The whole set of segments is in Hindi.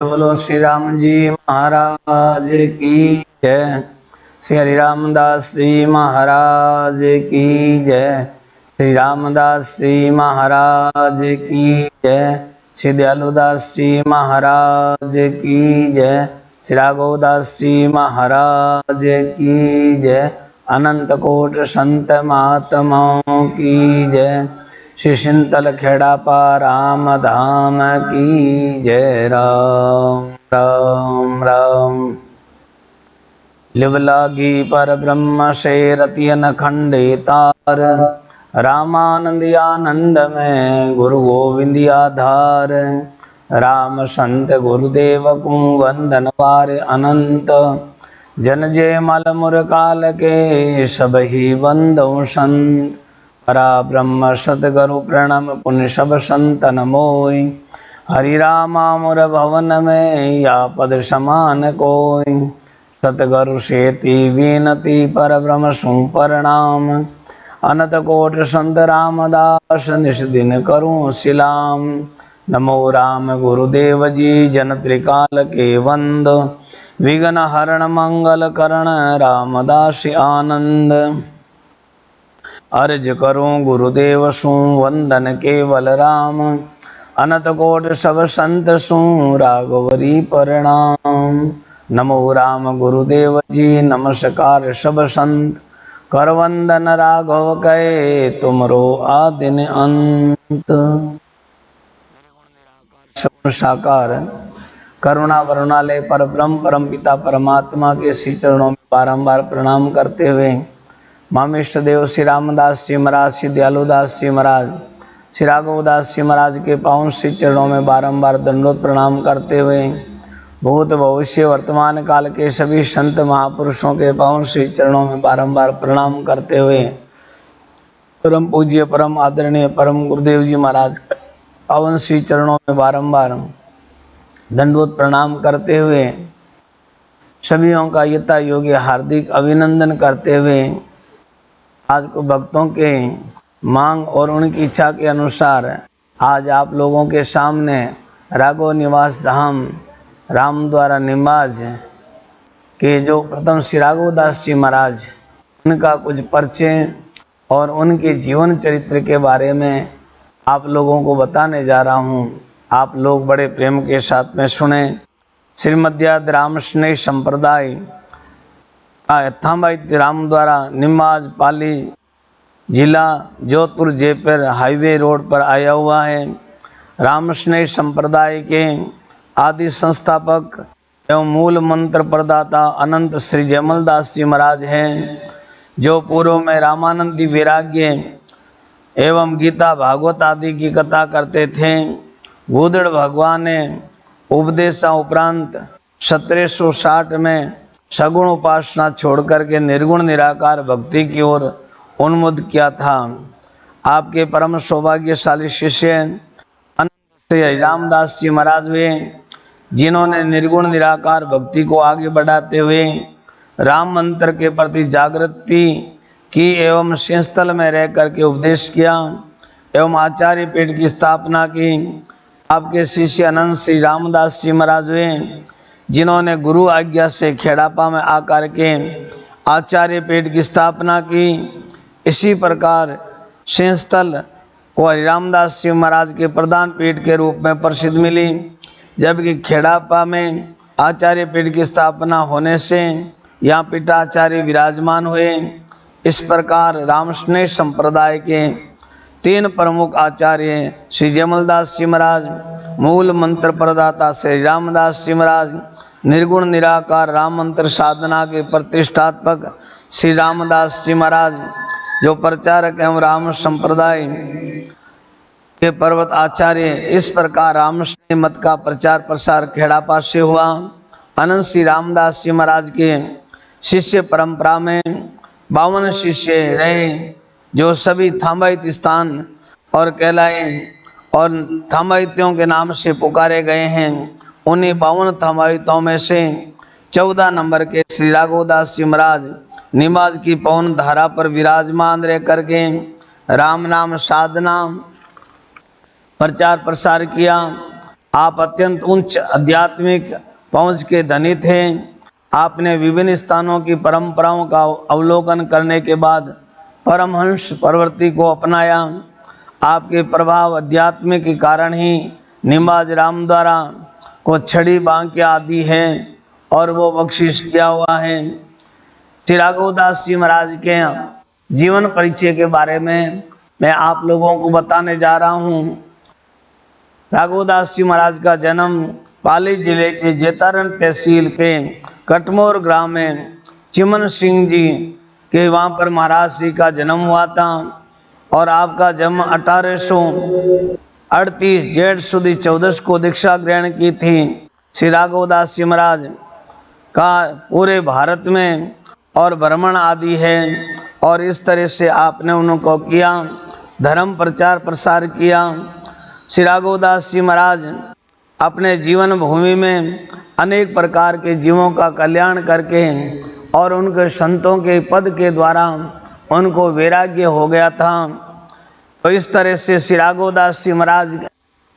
बोलो श्री राम जी महाराज की जय। श्री हरि रामदास जी महाराज की जय। श्री रामदास जी महाराज की जय। श्री दयालुदास जी महाराज की जय। श्री राघवदास जी महाराज की जय। अनंत कोट संत महात्माओं की जय। श्री शिंतल खेड़ापा राम धाम की जय। राम राम राम। लिवलागी पर ब्रह्म से रतियन खंडे तार। रामानंद आनंद में गुरु गोविंद आधार। राम संत गुरुदेव को वंदन पार अनंत। जन जय मल मुर काल के सब ही वंदो संत। परा ब्रह्म सतगुरु प्रणम पुण्य सब संतन मोय। हरि रामा मुर भवन में या पद समान कोय। सतगुरु सेति विनती पर ब्रह्म सु प्रणाम। अनंत कोट संत रामदास निश दिन करूं सिलाम। नमो राम गुरुदेव जी जन त्रिकाल के वंद। विघ्न हरण मंगल करण रामदास आनंद। अर्ज करूं गुरुदेव सु वंदन केवल राम। अनंत कोट सब संत सु राघवरी प्रणाम। नमो राम गुरुदेव जी नमस्कार सब संत। कर वंदन राघव कहे तुमरो आदिन अंत। साकार करुणा वरुणालय पर ब्रह्म परम पिता परमात्मा के श्री चरणों में बारंबार प्रणाम करते हुए मामिष्ट देव श्री रामदास जी महाराज, श्री दयालुदास जी महाराज, श्री राघवदास जी महाराज के पावन श्री चरणों में बारंबार दंडोत प्रणाम करते हुए भूत भविष्य वर्तमान काल के सभी संत महापुरुषों के पावन श्री चरणों में बारंबार प्रणाम करते हुए परम पूज्य परम आदरणीय परम गुरुदेव जी महाराज पावन श्री चरणों में बारंबार दंडोत प्रणाम करते हुए सभीयों का यथा योग्य हार्दिक अभिनंदन करते हुए आज को भक्तों के मांग और उनकी इच्छा के अनुसार आज आप लोगों के सामने राघव निवास धाम रामद्वारा निवास के जो प्रथम श्री राघवदास जी महाराज उनका कुछ परिचय और उनके जीवन चरित्र के बारे में आप लोगों को बताने जा रहा हूँ। आप लोग बड़े प्रेम के साथ में सुने। श्रीमद्याद राम स्नेह संप्रदाय थांबाई राम द्वारा निमाज पाली जिला जोधपुर जयपुर हाईवे रोड पर आया हुआ है। राम स्नेह संप्रदाय के आदि संस्थापक एवं मूल मंत्र प्रदाता अनंत श्री जयमलदास जी महाराज हैं, जो पूर्व में रामानंदी वैराग्य एवं गीता भागवत आदि की कथा करते थे। गोदड़ भगवान ने उपदेशा उपरांत 1760 में सगुण उपासना छोड़ करके निर्गुण निराकार भक्ति की ओर उन्मुख किया था। आपके परम सौभाग्यशाली शिष्य अनंत श्री रामदास जी महाराज हुए, जिन्होंने निर्गुण निराकार भक्ति को आगे बढ़ाते हुए राम मंत्र के प्रति जागृति की एवं सिंहस्थल में रह करके उपदेश किया एवं आचार्य पीठ की स्थापना की। आपके शिष्य अनंत श्री रामदास जी महाराज हुए, जिन्होंने गुरु आज्ञा से खेड़ापा में आकर के आचार्य पीठ की स्थापना की। इसी प्रकार सिंहस्थल को हरिरामदास जी महाराज के प्रधान पीठ के रूप में प्रसिद्ध मिली, जबकि खेड़ापा में आचार्य पीठ की स्थापना होने से यहाँ पीठाचार्य विराजमान हुए। इस प्रकार रामस्नेह संप्रदाय के 3 प्रमुख आचार्य श्री जयमलदास जी महाराज, मूल मंत्र प्रदाता श्री रामदास जी महाराज, निर्गुण निराकार राम मंत्र साधना के प्रतिष्ठात्मक श्री रामदास जी महाराज, जो प्रचारक एवं राम संप्रदाय के पर्वत आचार्य। इस प्रकार रामस्नेह मत का प्रचार प्रसार खेड़ापा से हुआ। अनंत श्री रामदास जी महाराज के शिष्य परंपरा में 52 शिष्य रहे, जो सभी थांबाइत स्थान और कहलाए और थांबाइतियों के नाम से पुकारे गए हैं। उन्हीं 52 थांबाइतों में से 14 नंबर के श्री राघवदास जी महाराज निमाज की पवन धारा पर विराजमान रह करके राम नाम साधना प्रचार प्रसार किया। आप अत्यंत उच्च आध्यात्मिक पहुंच के धनी थे। आपने विभिन्न स्थानों की परंपराओं का अवलोकन करने के बाद परमहंस प्रवृत्ति को अपनाया। आपके प्रभाव अध्यात्म के कारण ही निम्बाज राम द्वारा को छड़ी बांके आदि है और वो बख्शिश किया हुआ है। श्री राघवदास जी महाराज के जीवन परिचय के बारे में मैं आप लोगों को बताने जा रहा हूँ। राघवदास जी महाराज का जन्म पाली जिले के जेतारण तहसील के कटमोर ग्राम में चिमन सिंह जी के वहाँ पर महाराज श्री का जन्म हुआ था और आपका जन्म 1838 जेठ सुदी 14 को दीक्षा ग्रहण की थी। श्री राघवदास जी महाराज का पूरे भारत में और भ्रमण आदि है और इस तरह से आपने उनको किया, धर्म प्रचार प्रसार किया। श्री राघवदास जी महाराज अपने जीवन भूमि में अनेक प्रकार के जीवों का कल्याण करके और उनके संतों के पद के द्वारा उनको वैराग्य हो गया था। तो इस तरह से श्री राघवदास जी महाराज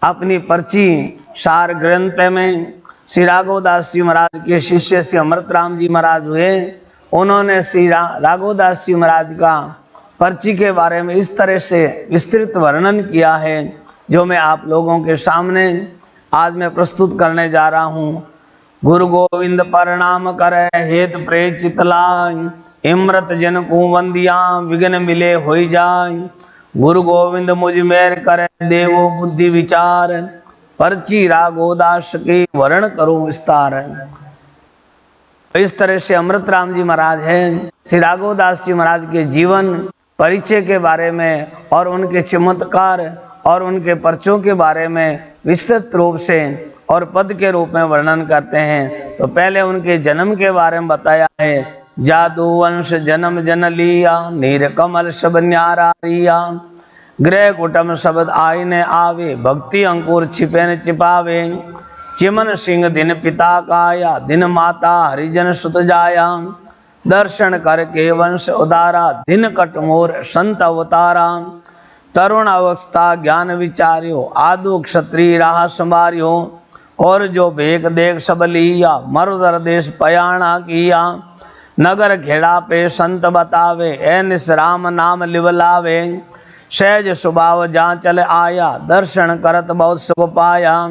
अपनी पर्ची सार ग्रंथ में श्री राघवदास जी महाराज के शिष्य श्री अमृतराम जी महाराज हुए। उन्होंने श्री राघवदास जी महाराज का पर्ची के बारे में इस तरह से विस्तृत वर्णन किया है जो मैं आप लोगों के सामने आज मैं प्रस्तुत करने जा रहा हूँ। गुरु गोविंद प्रणाम करे हेत प्रेचित लाय, इमृत जन को वंदिया विघ्न मिले होई जाय। गुरु गोविंद मुझ मेर करे देवो बुद्धि विचार, पर्ची राघवदास के वर्ण करो विस्तार। इस तरह से अमृतराम जी महाराज हैं। श्री राघवदास जी महाराज के जीवन परिचय के बारे में और उनके चमत्कार और उनके पर्चों के बारे में विस्तृत रूप से और पद के रूप में वर्णन करते हैं। तो पहले उनके जन्म के बारे में बताया है। जादू वंश जन्म जन लिया, नीर कमल सब न्यारा रिया। गृह कुटुम शब्द आईने आवे, भक्ति अंकुर छिपे न छिपावे। चिमन सिंह दिन पिता काया, दिन माता हरिजन सुत जाया। दर्शन करके वंश उदारा, दिन कटमोर संत अवतारा। तरुण अवस्था ज्ञान विचार्यो, आदु क्षत्रिय राह संभार्यो। और जो भेक देख सब लिया, मरुदर देश पयाणा किया। नगर खेड़ा पे संत बतावे, ए निसराम नाम लिवलावे। सहज स्वभाव जहाँ चल आया, दर्शन करत बहुत सुख पाया।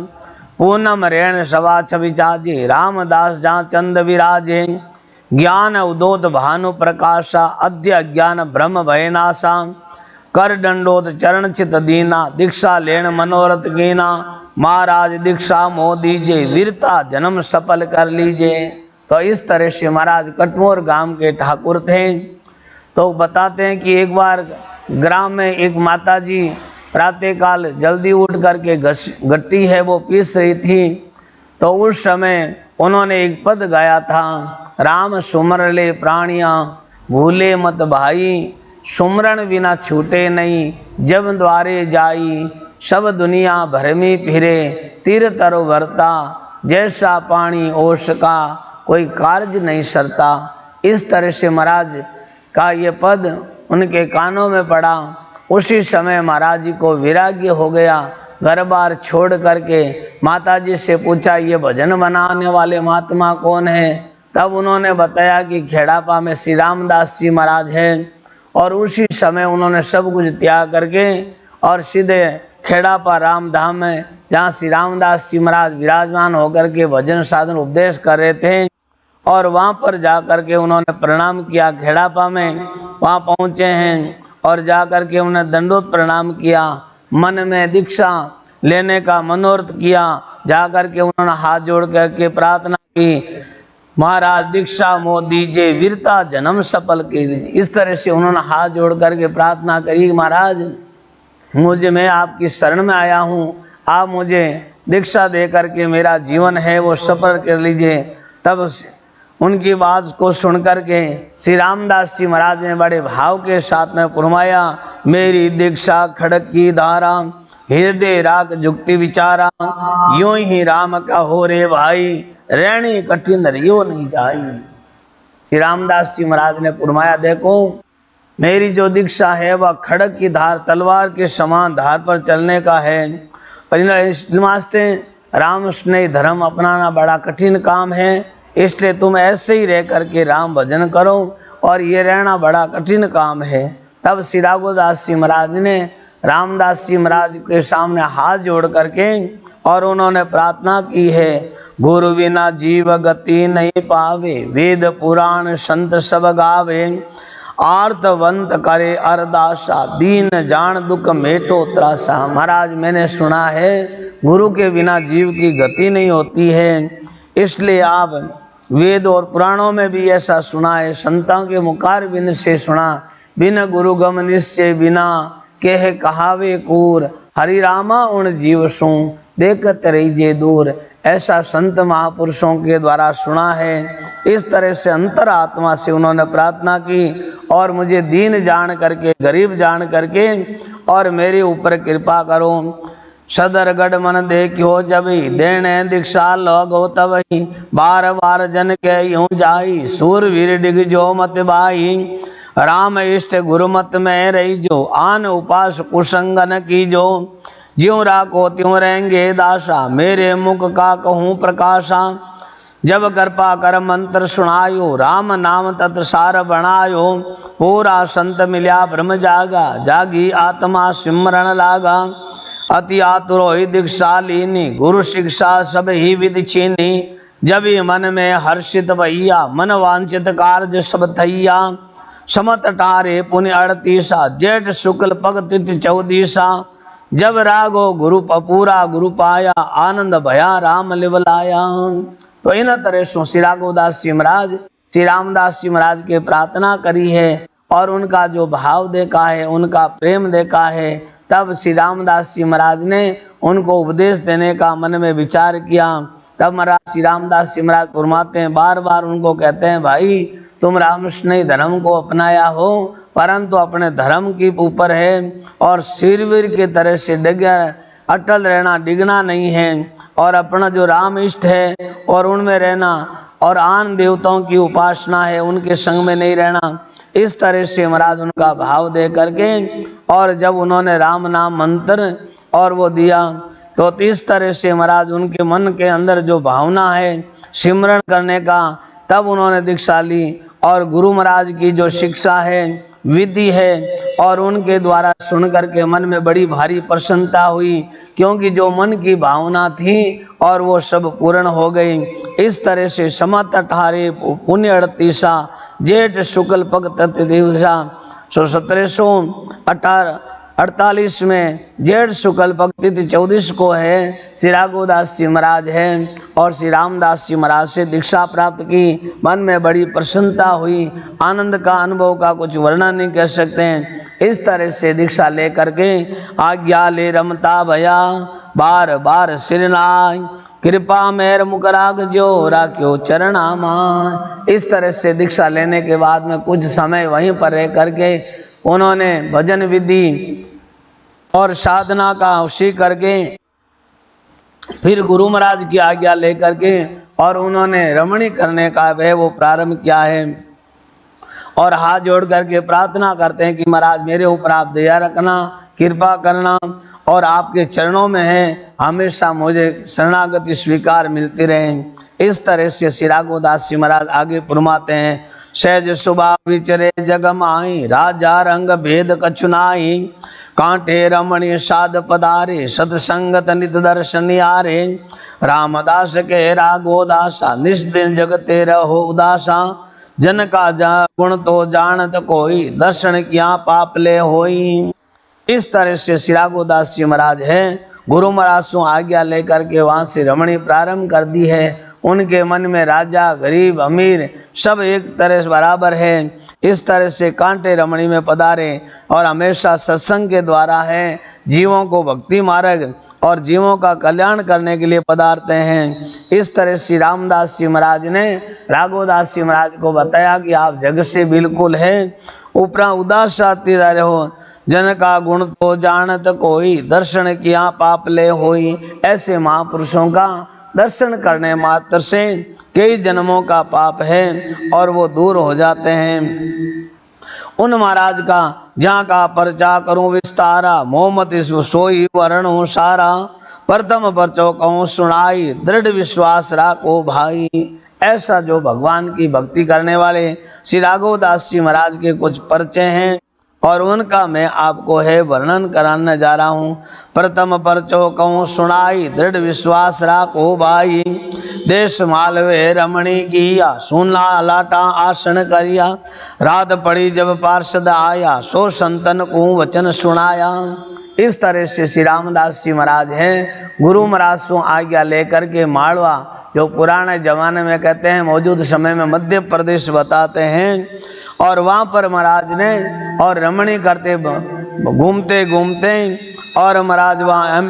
पूनम रेण सवा छवि चाजे, रामदास जहाँ चंद विराजे। ज्ञान उदोत भानु प्रकाशा, अद्य ज्ञान ब्रह्म भयनाशा। कर दंडोत चरण चित दीना, दीक्षा लेन मनोरथ कीना। महाराज दीक्षा मोह दीजे, वीरता जन्म सफल कर लीजे। तो इस तरह से महाराज कटमोर गांव के ठाकुर थे। तो बताते हैं कि एक बार ग्राम में एक माताजी प्रातःकाल जल्दी उठ करके गट्टी है वो पीस रही थी। तो उस समय उन्होंने एक पद गाया था, राम सुमर ले प्राणिया भूले मत भाई। सुमरण बिना छूटे नहीं, जब द्वारे जाई। सब दुनिया भर में फिरे, तीर तरो भरता। जैसा पानी ओस का, कोई कार्य नहीं सरता। इस तरह से महाराज का ये पद उनके कानों में पड़ा। उसी समय महाराज जी को वैराग्य हो गया। घर बार छोड़ करके माता जी से पूछा, ये भजन बनाने वाले महात्मा कौन है? तब उन्होंने बताया कि खेड़ापा में श्री रामदास जी महाराज हैं। और उसी समय उन्होंने सब कुछ त्याग करके और सीधे खेड़ापा राम धाम में, जहाँ श्री रामदास जी महाराज विराजमान होकर के भजन साधन उपदेश कर रहे थे, और वहाँ पर जा करके उन्होंने प्रणाम किया। खेड़ापा में वहाँ पहुँचे हैं और जा करके उन्हें दंडोत प्रणाम किया। मन में दीक्षा लेने का मनोरथ किया। जा करके उन्होंने हाथ जोड़ करके प्रार्थना की, महाराज दीक्षा मोह दीजिए, वीरता जन्म सफल कीजिए। इस तरह से उन्होंने हाथ जोड़ करके प्रार्थना करी, महाराज मैं आपकी शरण में आया हूँ, आप मुझे दीक्षा दे करके मेरा जीवन है वो सफल कर लीजिए। तब उनकी बात को सुन करके श्री रामदास जी महाराज ने बड़े भाव के साथ में फरमाया, मेरी दीक्षा खड़क की धारा, हृदय राग जुक्ति विचारा। यूं ही राम का हो रे भाई, रहनी कठिन रियो नहीं जाई। श्री रामदास जी महाराज ने फरमाया, देखो मेरी जो दीक्षा है वह खड़क की धार, तलवार के समान धार पर चलने का है। और इन वास्ते राम स्नेह धर्म अपनाना बड़ा कठिन काम है, इसलिए तुम ऐसे ही रह करके राम भजन करो, और ये रहना बड़ा कठिन काम है। तब श्री राघोदास जी महाराज ने रामदास जी महाराज के सामने हाथ जोड़ करके और उन्होंने प्रार्थना की है, गुरु बिना जीव गति नहीं पावे, वेद पुराण संत सब गावे, आर्तवंत करे अरदासा, दीन जान दुख मेटो त्रासा। महाराज मैंने सुना है गुरु के बिना जीव की गति नहीं होती है, इसलिए आप वेद और पुराणों में भी ऐसा सुना है, संतों के मुखार बिन से सुना, बिन गुरु गम निश्चय बिना कह कहावे कूर, हरि रामा उन जीव सु देखत रहिए दूर। ऐसा संत महापुरुषों के द्वारा सुना है। इस तरह से अंतरात्मा से उन्होंने प्रार्थना की और मुझे दीन जान करके, गरीब जान करके और मेरे ऊपर कृपा करो। सदरगढ़ मन देखियो जबी, देने दीक्षा लगो तबही, बार बार जन के यूं जाई, सूरवीर डिग जो मत बाई, राम इष्ट गुरुमत में रही जो, आन उपास कुसंगन की जो, ज्यों राखो त्यों रहेंगे दासा, मेरे मुख का कहूँ प्रकाशा, जब कृपा कर मंत्र सुनायो, राम नाम तत्सार बनायो, पूरा संत मिल्या ब्रह्म जागा, जागी आत्मा सिमरण लागा, अति आतुर होई दीक्षा लीनी, गुरु शिक्षा सब ही विधि छीनी, जब ही मन में हर्षित भैया, मन वांछित कार्य सब थैया, समत 18 पुण्य 38, जेठ शुक्ल पग तिथि 14, जब रागो गुरु पूरा गुरु पाया, आनंद भया राम लिवलाया। तो इन तरह से श्री राघोदास जी महाराज श्री रामदास जी महाराज के प्रार्थना करी है और उनका जो भाव देखा है, उनका प्रेम देखा है। तब श्री रामदास जी महाराज ने उनको उपदेश देने का मन में विचार किया। तब महाराज श्री रामदास जी महाराज फरमाते हैं, बार बार उनको कहते हैं, भाई तुम रामस्नेही धर्म को अपनाया हो, परंतु अपने धर्म के ऊपर है और शूरवीर के तरह से अटल रहना, डिगना नहीं है, और अपना जो राम इष्ट है और उनमें रहना, और आन देवताओं की उपासना है उनके संग में नहीं रहना। इस तरह से महाराज उनका भाव दे करके और जब उन्होंने राम नाम मंत्र और वो दिया, तो इस तरह से महाराज उनके मन के अंदर जो भावना है सिमरण करने का, तब उन्होंने दीक्षा ली और गुरु महाराज की जो शिक्षा है, विधि है, और उनके द्वारा सुन करके मन में बड़ी भारी प्रसन्नता हुई, क्योंकि जो मन की भावना थी और वो सब पूर्ण हो गई। इस तरह से समत 18 पुण्य 38, जेठ शुक्ल पग तत् दिवसा, 1748 में जेठ शुक्ल पग तिथि 14 को है श्री राघोदास जी महाराज हैं और श्री रामदास जी महाराज से दीक्षा प्राप्त की। मन में बड़ी प्रसन्नता हुई, आनंद का अनुभव का कुछ वर्णन नहीं कर सकते हैं। इस तरह से दीक्षा ले करके आज्ञा ले रमता भया, बार बार सिरनाय, कृपा मेर मुकराग जो राख्यो चरणामा। इस तरह से दीक्षा लेने के बाद में कुछ समय वहीं पर रह करके उन्होंने भजन विधि और साधना का उसी करके फिर गुरु महाराज की आज्ञा लेकर के और उन्होंने रमणी करने का वह वो प्रारंभ किया है और हाथ जोड़ करके प्रार्थना करते हैं कि महाराज मेरे ऊपर आप दया रखना, कृपा करना, और आपके चरणों में है हमेशा मुझे शरणागति स्वीकार मिलती रहे। इस तरह से श्री राघोदास जी महाराज आगे फरमाते हैं, सहज सुबह विचरे जग माई, राजा रंग भेद कछुनाई, कांटे रमणी साध पदारे, सतसंगत नित दर्शन यारे, रामदास के राघोदासा, निस्दिन जगते रहो उदासा, जन का गुण तो जानत कोई, दर्शन किया पाप ले होई। इस तरह से श्री राघोदास जी महाराज है गुरु महाराज से आज्ञा लेकर के वहां से रमणी प्रारंभ कर दी है। उनके मन में राजा गरीब अमीर सब एक तरह से बराबर है। इस तरह से कांटे रमणी में पधारे और हमेशा सत्संग के द्वारा है जीवों को भक्ति मार्ग और जीवों का कल्याण करने के लिए पधारते हैं। इस तरह श्री रामदास जी महाराज ने राघोदास जी महाराज को बताया कि आप जग से बिल्कुल है, ऊपरा उदास आती रहो, जन का गुण तो जानत कोई, दर्शन किया पाप ले होई। ऐसे महापुरुषों का दर्शन करने मात्र से कई जन्मों का पाप है और वो दूर हो जाते हैं। उन महाराज का जहाँ का परचा करूं विस्तारा, मोहम्मद सोई वर्ण सारा, प्रथम परचो कहूँ सुनाई, दृढ़ विश्वास राखो भाई। ऐसा जो भगवान की भक्ति करने वाले श्री राघवदास जी महाराज के कुछ परिचय हैं और उनका मैं आपको है वर्णन कराने जा रहा हूँ। प्रथम परचो कहूँ सुनाई, दृढ़ विश्वास राखो भाई। देश मालवे रमणी किया, सुना लाटा आसन करिया। रात पड़ी जब पार्षद आया, सो संतन को वचन सुनाया। इस तरह से श्री रामदास जी महाराज हैं गुरु महाराज से आज्ञा लेकर के मालवा, जो पुराने जमाने में कहते हैं मौजूद समय में मध्य प्रदेश बताते हैं, और वहाँ पर महाराज ने और रमणी करते घूमते घूमते और महाराज वहाँ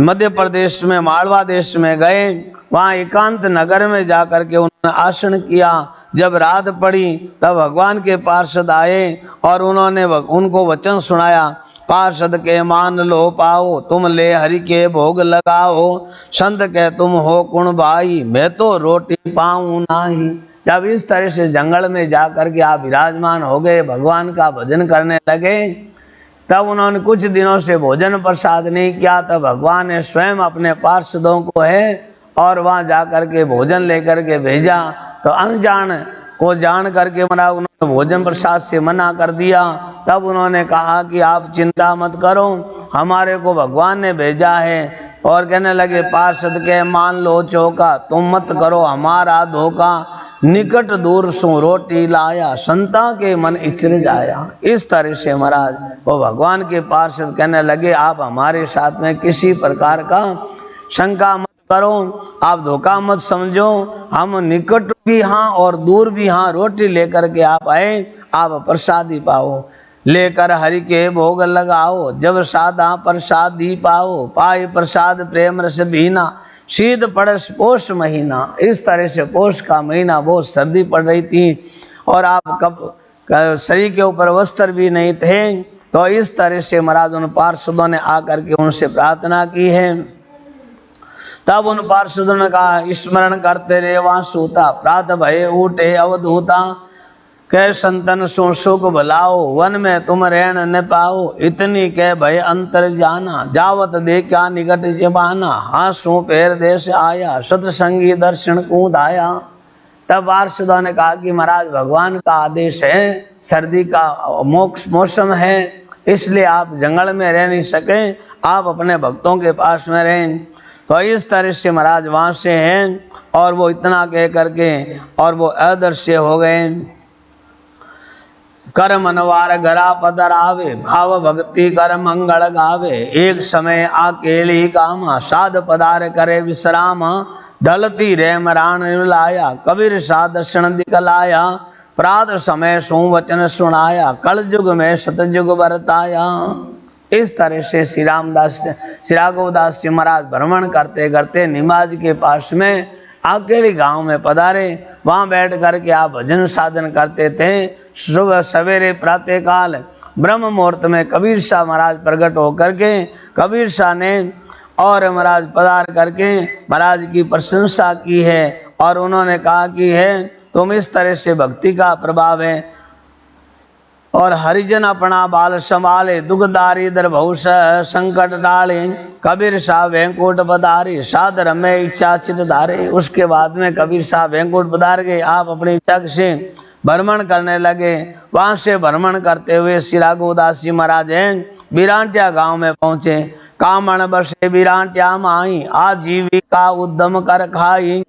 मध्य प्रदेश में मालवा देश में गए। वहाँ एकांत नगर में जाकर के उन्होंने आसन किया। जब रात पड़ी तब भगवान के पार्षद आए और उन्होंने उनको वचन सुनाया। पार्षद के मान लो पाओ, तुम ले हरि के भोग लगाओ। संत के तुम हो कुण भाई, मैं तो रोटी पाऊं नाही। जब इस तरह से जंगल में जाकर के आप विराजमान हो गए, भगवान का भजन करने लगे, तब उन्होंने कुछ दिनों से भोजन प्रसाद नहीं किया। तब भगवान ने स्वयं अपने पार्षदों को है और वहाँ जाकर के भोजन लेकर के भेजा। तो अनजान को जान करके मना उन्होंने भोजन प्रसाद से मना कर दिया। तब उन्होंने कहा कि आप चिंता मत करो, हमारे को भगवान ने भेजा है। और कहने लगे पार्षद के मान लो चौका, तुम मत करो हमारा धोखा। निकट दूर सु रोटी लाया, संता के मन इचर जाया। इस तरह से महाराज वो भगवान के पार्षद कहने लगे आप हमारे साथ में किसी प्रकार का शंका मत करो, आप धोखा मत समझो। हम निकट भी हाँ और दूर भी हाँ रोटी लेकर के आप आए, आप प्रसादी पाओ। लेकर हरि के भोग लगाओ, जब सादा प्रसादी पाओ। पाए प्रसाद प्रेम रस भीना, शीत पड़स पोष महीना। इस तरह से पोष का महीना बहुत सर्दी पड़ रही थी और आप कब शरीर के ऊपर वस्त्र भी नहीं थे। तो इस तरह से महाराज उन पार्षदों ने आकर के उनसे प्रार्थना की है। तब उन पार्षदों ने कहा स्मरण करते रे वासुता, प्रात भय उठे अवधूता। कह संतन सो सुख भलाओ, वन में तुम रहन न पाओ। इतनी कह भय अंतर जाना, जावत देखा निकट जबाना। हासों पैर देश आया, सतसंगी दर्शन कूद आया। तब पार्षदों ने कहा कि महाराज भगवान का आदेश है, सर्दी का मौसम है, इसलिए आप जंगल में रह नहीं सके, आप अपने भक्तों के पास में रहें। तो इस तरह से महाराज वहाँ से हैं और वो इतना कह करके और वो अदृश्य हो गए। कर मनवार घरा पदर आवे, भाव भक्ति कर मंगल गावे। एक समय अकेली कामा, साध पदार करे विश्राम। ढलती रे मरान लाया, कबीर सा दर्शन दिखलाया। प्रात समय सो वचन सुनाया, कल युग में सतयुग बरताया। इस तरह से श्री राघवदास जी महाराज भ्रमण करते करते निमाज के पास में अकेले गांव में पधारे। वहां बैठ करके आप भजन साधन करते थे। सुबह सवेरे प्रातः काल ब्रह्म मुहूर्त में कबीर शाह महाराज प्रकट होकर के कबीर शाह ने और महाराज पधार करके महाराज की प्रशंसा की है और उन्होंने कहा कि है तुम इस तरह से भक्ति का प्रभाव है और हरिजन अपना बाल संभाले, दुख दारिद्र भौष संकट डाले। कबीर शाह वैकुंठ पधारे, सादर में इच्छा चित धारे। उसके बाद में कबीर शाह वैकुंठ पधार गए, आप अपनी इच्छा से भ्रमण करने लगे। वहां से भ्रमण करते हुए श्री राघवदास जी महाराज बिरांटिया गांव में पहुंचे। कामण बसे बिरांटिया माई, आजीविका उद्यम कर खाई।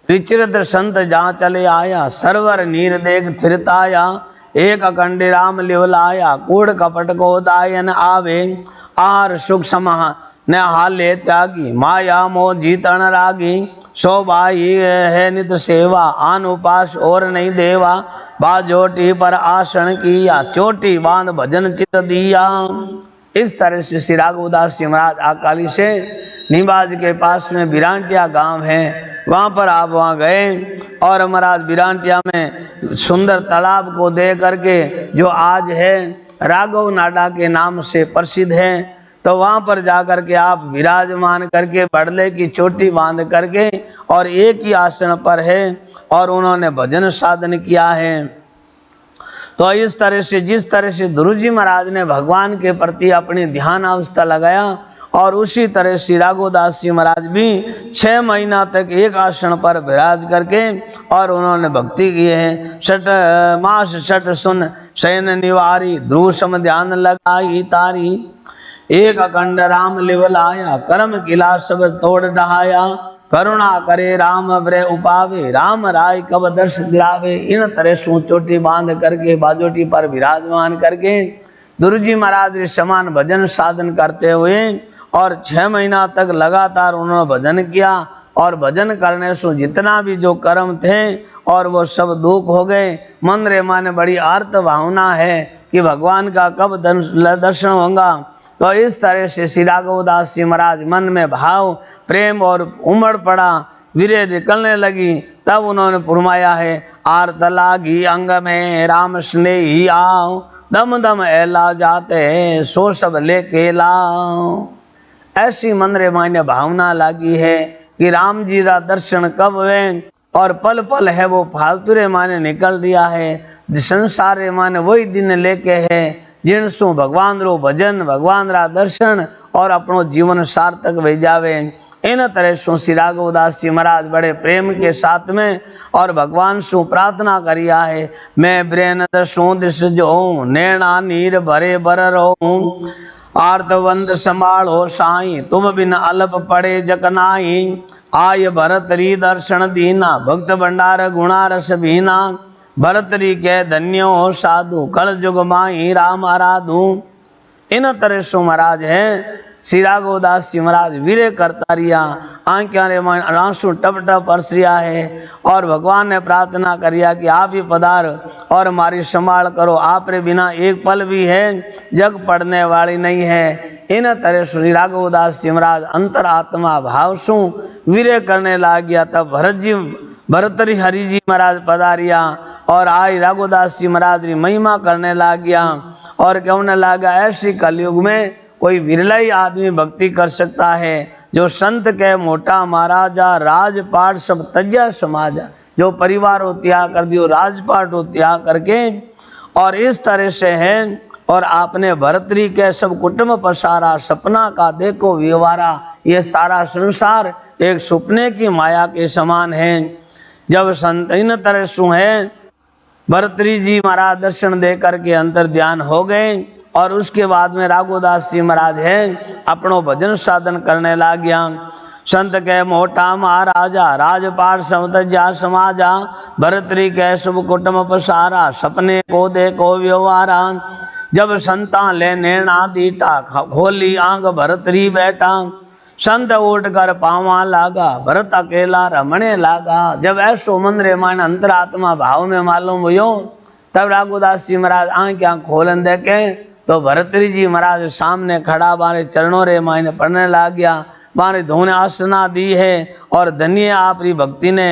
विचरित संत जहाँ चले आया, सरवर नीर देख थिरताया। एक अखंड राम लिवलाया, कूड़ कपट को दायन आवे। आहार सुख समह न हाले त्यागी, माया मोह जीतन रागी। शोभाई है नित सेवा, आन उपास और नहीं देवा। बाजोटी पर आसन किया, चोटी बांध भजन चित दिया। इस तरह से श्री राघवदास जी महाराज अकाली से निबाज के पास में बिरांटिया गांव है, वहाँ पर आप वहाँ गए और महाराज बिरांटिया में सुंदर तालाब को दे करके जो आज है राघव नाडा के नाम से प्रसिद्ध है, तो वहाँ पर जाकर के आप विराजमान करके बड़ले की चोटी बांध करके और एक ही आसन पर है और उन्होंने भजन साधन किया है। तो इस तरह से जिस तरह से ध्रुव जी महाराज ने भगवान के प्रति अपनी ध्यान अवस्था लगाया और उसी तरह श्री राघवदास जी महाराज भी 6 महीना तक एक आसन पर विराज करके और उन्होंने भक्ति की है। 6 मास 6 सुन शयन निवारी, ध्रुव सम ध्यान लगाई तारी। एक अखंड राम लिवलाया, कर्म किला सब तोड़ डहाया। करुणा करे राम व्रय उपावे, राम राय कब दर्श दिलावे। इन तरह सु चोटी बांध करके बाजोटी पर विराजमान करके गुरु जी महाराज के समान भजन साधन करते हुए और 6 महीना तक लगातार उन्होंने भजन किया। और भजन करने से जितना भी जो कर्म थे और वो सब दुख हो गए। मन रे मन बड़ी आर्त भावना है कि भगवान का कब दर्शन होगा। तो इस तरह से श्री राघवदास जी महाराज मन में भाव प्रेम और उमड़ पड़ा, वीर्य निकलने लगी। तब उन्होंने फरमाया है, आर्त लागी अंग में राम स्नेही आओ, दम दम एला जाते सो सब लेके लाओ। ऐसी मन रे मायने भावना लगी है कि राम जी का दर्शन कब हुए और पल पल है वो फालतू रे माने निकल दिया है। संसार रे माने वही दिन लेके है जिनसु भगवान रो भजन, भगवान रा दर्शन और अपनो जीवन सार्थक हो जावे। इन तरह सु श्री राघवदास जी महाराज बड़े प्रेम के साथ में और भगवान सु प्रार्थना करिया है। मैं ब्रेन दसो दिस जो नैना नीर भरे बर रो, आर्तवंत संभालो साई तुम बिन अलप पड़े जकनाई। आय भरतरी दर्शन दीना, भक्त भंडार गुणा रस भीना। भरतरी के धन्यो हो साधु, कल जुग माही राम आराधु। इन तरह सु महाराज है श्री राघवदास जी महाराज वीरे करता रिया, आंखों रे मन आंसू टप टप बरस रिया है। और भगवान ने प्रार्थना करिया कि आप ही पधार और हमारी संभाल करो, आप रे बिना एक पल भी है जग पड़ने वाली नहीं है। इन तरह श्री राघवदास जी महाराज अंतरात्मा भाव सु वीरे करने लग गया। तब भरतरी हरि जी महाराज पधारिया और आई राघवदास जी महाराज की महिमा करने लग गया और कहने लगा, ऐसी कलयुग में कोई विरला ही आदमी भक्ति कर सकता है जो संत के मोटा महाराजा राजपाट सब तज्या समाजा, जो परिवार हो त्याग कर दियो, राजपाट हो त्याग करके और इस तरह से है। और आपने भरतरी के सब कुटुंब पसारा, सपना का देखो व्यवहारा। ये सारा संसार एक सपने की माया के समान है। जब संत इन तरह सु है भरतरी जी महाराज दर्शन दे करके अंतर ध्यान हो गए और उसके बाद में राघवदास जी महाराज है अपनो भजन साधन करने लग गया। संत के मोटा महाराजा राजपाट समतजा समाजा, भरतरी के शुभ कुटुंब पसारा, सपने को देखो व्यवहारा। जब संता ले नैना दीटा, खोली आंग भरतरी बैठा। संत उठ कर पावा लागा, भरत अकेला रमणे लागा। जब ऐसो मन रे मान अंतरात्मा भाव में मालूम हुयो तब राघवदास जी महाराज आंखें खोलन दे के तो भरतरी जी महाराज सामने खड़ा बारे चरणों रे मायने पढ़ने लग गया। बारे धोने आसना दी है और धन्य आपरी भक्ति ने।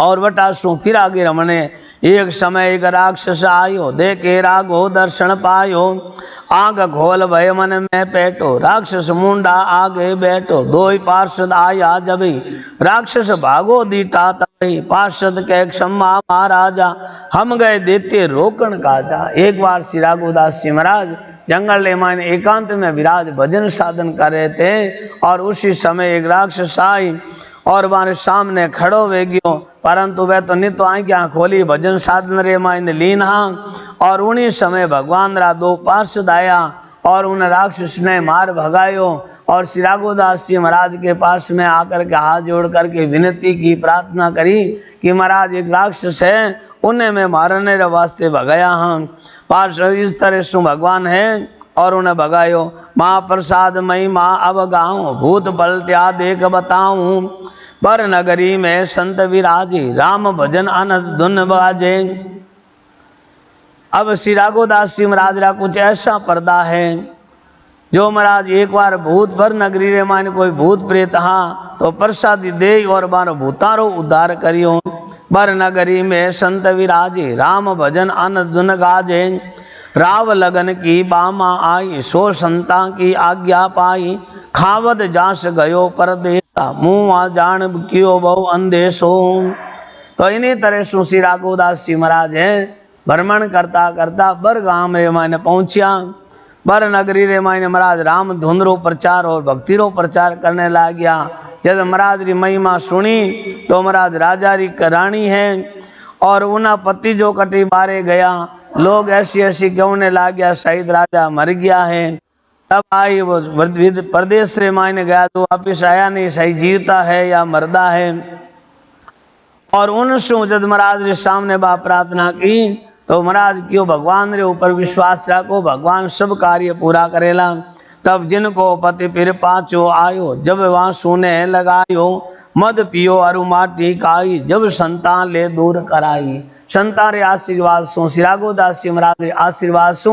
और बटा सु फिर आगे रमने, एक समय एक राक्षस आयो, देखे राघो दर्शन पायो। आग खोल भय मन में पेटो, राक्षस मुंडा आगे बैठो। दो ही पार्षद आया जबी, राक्षस भागो दीटा तभी। पार्षद के क्षमा महाराजा, हम गए देते रोकन काजा। एक बार श्री राघवदास जी महाराज जंगल ले मायने एकांत में विराज भजन साधन कर रहे थे और उसी समय एक राक्षस आई और हमारे सामने खड़ो वे गयो। परंतु वह तो नित आंखें खोली भजन साधन रे मायने लीन हाँ। और उन्हीं समय भगवान रा 2 पार्षद आया और उन राक्षस ने मार भगायो और श्री राघवदास जी महाराज के पास में आकर के हाथ जोड़ करके विनती की, प्रार्थना करी कि महाराज एक राक्षस है, उन्हें मैं मारने रे वास्ते भगाया हाँ। पार्षद इस तरह से भगवान है और उन्हें भगायो। माँ प्रसाद मई माँ अब गाऊं, भूत पलट्या देख बताऊं। पर नगरी में संत विराजे, राम भजन आनंद धुन बाजे। अब श्री राघवदास जी महाराज रा कुछ ऐसा पर्दा है जो महाराज एक बार भूत भर नगरी रे माने कोई भूत प्रेत हाँ तो प्रसादी दे और बार भूतारो उद्धार करियो। बर नगरी में संत विराजे, राम भजन आनंद धुन गाजे। राव लगन की बामा आई, सो संता की आज्ञा पाई। खावत जास गयो परदेसा, मुँह जान कियो बहु अंदेशो। तो इन्हीं तरह से श्री राघवदास जी महाराज है भ्रमण करता करता बर गांव रे माने पहुंचा। बर नगरी रे मायने महाराज राम धुन रो प्रचार और भक्ति रो प्रचार करने लग गया। जब महाराज री महिमा सुनी तो महाराज राजा री रानी है और उना पति जो कटी बारे गया, लोग ऐसी ऐसी कहने लग गया शायद राजा मर गया है। तब आई वो प्रदेश रे मायने गया तो वापिस आया नहीं, सही जीवता है या मरदा है। और उनसे जब महाराज रे सामने बा प्रार्थना की तो महाराज क्यों भगवान रे ऊपर विश्वास रखो, भगवान सब कार्य पूरा करेला। तब जिनको पति फिर पाछो आयो, जब वहां सुने लगायो, मद पियो अरु माटी खाई, जब संतान ले दूर कराई। संतान रे आशीर्वाद सु श्री राघवदास जी महाराज रे आशीर्वाद सु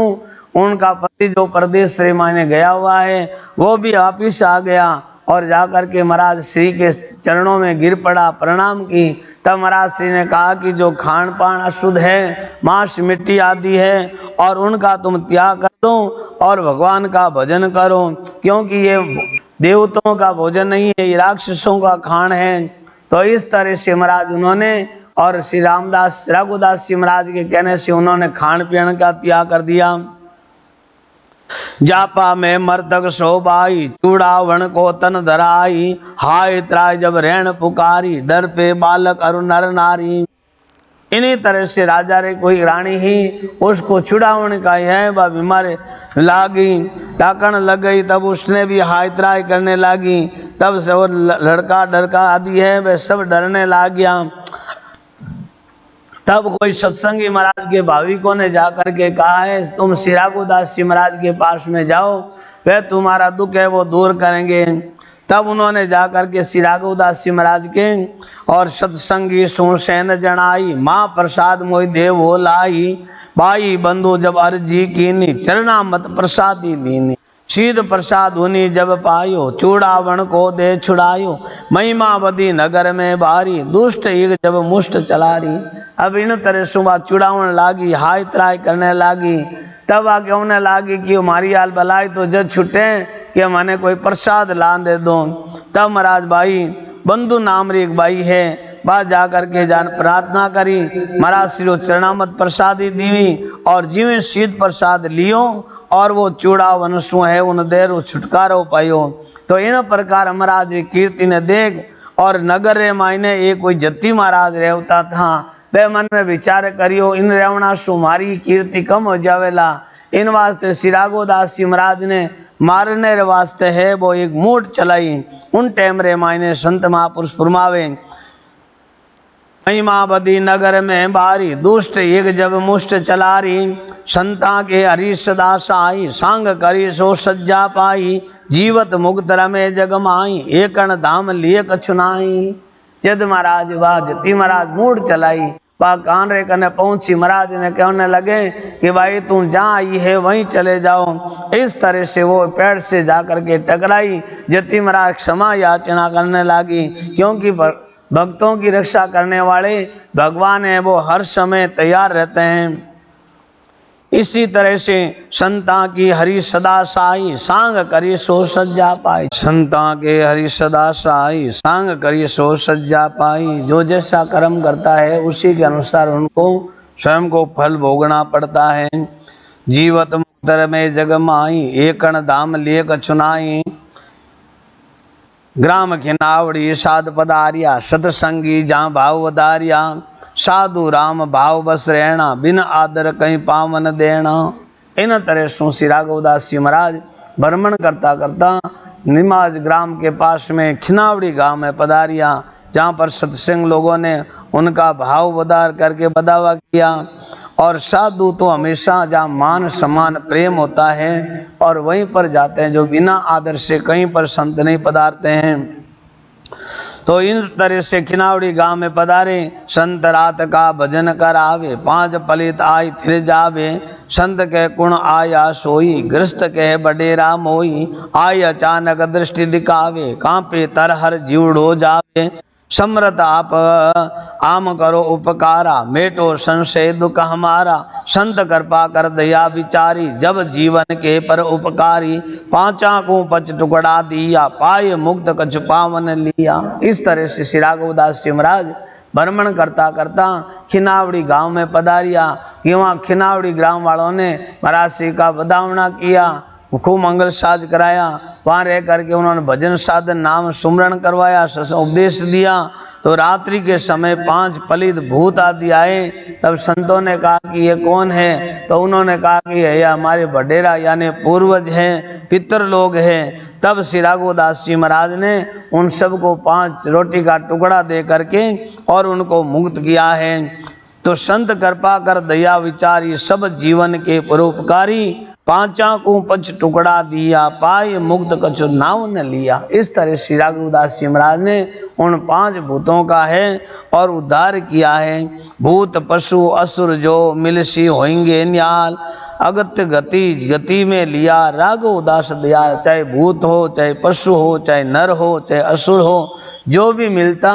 उनका पति जो प्रदेश रे मायने गया हुआ है वो भी वापिस आ गया और जाकर के महाराज श्री के चरणों में गिर पड़ा, प्रणाम की। तब महाराज श्री ने कहा कि जो खान पान अशुद्ध है, मांस मिट्टी आदि है, और उनका तुम त्याग कर दो और भगवान का भजन करो, क्योंकि ये देवताओं का भोजन नहीं है, ये राक्षसों का खान है। तो इस तरह से महाराज उन्होंने और श्री रामदास रघुदास जी महाराज के कहने से उन्होंने खान पीन का त्याग कर दिया। जापा में मर्तक शोभाई, चूड़ावण को तन धराई, हाय त्राय जब रैन पुकारी, डर पे बालक अरु नर नारी। इन्हीं तरह से राजा रे कोई रानी ही उसको चूड़ावण का है वह बीमार लागी, टाकन लग गई, तब उसने भी हाय त्राय करने लगी। तब से वो लड़का डरका आदि है वह सब डरने लग गया। तब कोई सत्संगी महाराज के भाविकों ने जाकर के कहा है तुम श्री राघवदास जी महाराज के पास में जाओ, वे तुम्हारा दुख है वो दूर करेंगे। तब उन्होंने जाकर के श्री राघवदास जी महाराज के और सत्संगी सुसैन जनाई, माँ प्रसाद मोहि देव हो लाई, भाई बंधु जब अर्जी कीनी, चरना मत प्रसादी दीनी, सीध प्रसाद उनी जब पायो, चूड़ावण को दे छुड़ायो, महिमा बदी नगर में बारी, दुष्ट एक जब मुष्ट चलारी। अब इन तरह सुबह चुड़ावन लागी, हाय त्राय करने लागी। तब आके उन्हें लागी कि हमारी हाल भलाई तो जज छुटे कि मैंने कोई प्रसाद ला दे दो। तब महाराज भाई बंधु नाम री एक बाई है, बात जाकर के जान प्रार्थना करी, महाराज श्री चरणामत प्रसादी दीवी और जीवे शीत प्रसाद लियो और वो चूड़ावन सु है उन देर छुटकारो पायो। तो इन प्रकार महाराज री कीर्ति ने देख और नगर रे मायने एक कोई जत्ती महाराज रहता था, वे मन में विचार करियो इन रेवणा सु मारी कीर्ति कम हो जावेला। इन वास्ते श्री राघवदास जी महाराज ने मारने रे वास्ते है वो एक मूठ चलाई। उन टाइम रे मायने संत महापुरुष फरमावे, महिमा बदी नगर में बारी, दुष्ट एक जब मुष्ट चलारी, संता के हरि सदा साई, सांग करी सो सज्जा पाई, जीवत मुक्त रमे जगमाई, एकण धाम लिए कछुनाई। जद महाराज वाह जति महाराज मूड चलाई, वह कान रे कने पहुंची, महाराज ने कहने लगे कि भाई तुम जहाँ आई है वहीं चले जाओ। इस तरह से वो पेड़ से जाकर के टकराई, जति महाराज क्षमा याचना करने लगी, क्योंकि भक्तों की रक्षा करने वाले भगवान है वो हर समय तैयार रहते हैं। इसी तरह से संता की हरि सदा साई, सांग करी सो सज्जा पाई, संता के हरि सदा साई, सांग करी सो सज्जा पाई। जो जैसा कर्म करता है उसी के अनुसार उनको स्वयं को फल भोगना पड़ता है। जीवत मुक्तर में जगमाई, एकण धाम लिए कछुनाई, ग्राम खिनावड़ी साध पदारिया, सतसंगी जहाँ भाव वदारिया, साधु राम भाव बस रहना, बिन आदर कहीं पावन देना। इन तरह से श्री राघवदास जी महाराज भ्रमण करता करता निमाज ग्राम के पास में खिनावड़ी गांव में पधारिया, जहाँ पर सत्संग लोगों ने उनका भाव वदार करके बदावा किया। और साधु तो हमेशा जहाँ मान सम्मान प्रेम होता है और वहीं पर जाते हैं, जो बिना आदर से कहीं पर संत नहीं पधारते हैं। तो इन तरह से खिनावड़ी गांव में पधारे, संत रात का भजन करावे, पांच पलित आई फिर जावे, संत के गुण आया सोई, गृहस्थ के बडेरा मोई, आई अचानक दृष्टि दिखावे, कांपे तरहर जीवड़ो जावे, समृत आप आम करो उपकारा, मेटो संशय दुख हमारा, संत कृपा कर दया विचारी, जब जीवन के पर उपकारी, पांचा को पच टुकड़ा दिया, पाए मुक्त कछ पावन लिया। इस तरह से श्री राघवदास जी महाराज भ्रमण करता करता खिनावड़ी गांव में पधारिया कि वहाँ खिनावड़ी ग्राम वालों ने महाराज श्री का बधावना किया, खूब मंगल साज कराया। वहाँ रह करके उन्होंने भजन साधन नाम सुमरण करवाया, उपदेश दिया। तो रात्रि के समय 5 पलित भूत आदि आए। तब संतों ने कहा कि ये कौन है? तो उन्होंने कहा कि ये हमारे वडेरा यानी पूर्वज हैं, पितर लोग हैं। तब श्री राघवदास जी महाराज ने उन सबको 5 रोटी का टुकड़ा दे करके और उनको मुक्त किया है। तो संत कृपा कर दया विचारी सब जीवन के परोपकारी, 5 को 5 टुकड़ा दिया पाए मुक्त कछु नाव न लिया। इस तरह श्री राघवदास जी महाराज ने उन 5 भूतों का है और उद्धार किया है। भूत पशु असुर जो मिलसी होंगे न्याल, अगत्य गति में लिया राघवदास दयाल। चाहे भूत हो, चाहे पशु हो, चाहे नर हो, चाहे असुर हो, जो भी मिलता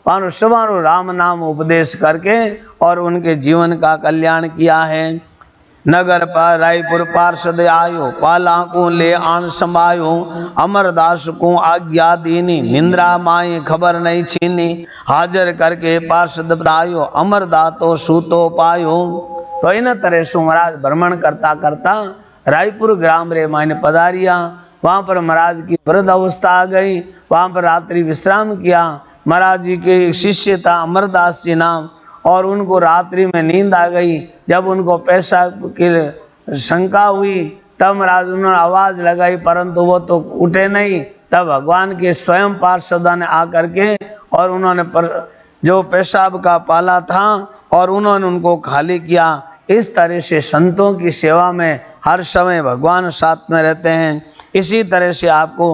पारो सवारो राम नाम उपदेश करके और उनके जीवन का कल्याण किया है। नगर पर रायपुर पार्षद आयो, पाला को ले आन समायो, अमरदास को आज्ञा दीनी, निंद्रा माए खबर नहीं छीनी, हाजर करके पार्षद बतायो, अमरदातो सूतो पायो। तो इन तरह से महाराज भ्रमण करता करता रायपुर ग्राम रे मायने पधारिया। वहाँ पर महाराज की वृद्ध अवस्था आ गई। वहाँ पर रात्रि विश्राम किया। महाराज जी के एक शिष्य था अमरदास जी नाम, और उनको रात्रि में नींद आ गई। जब उनको पैसा की शंका हुई तब महाराज उन्होंने आवाज लगाई, परंतु वो तो उठे नहीं। तब भगवान के स्वयं पार्षदा ने आकर के और उन्होंने जो पेशाब का पाला था और उन्होंने उनको खाली किया। इस तरह से संतों की सेवा में हर समय भगवान साथ में रहते हैं। इसी तरह से आपको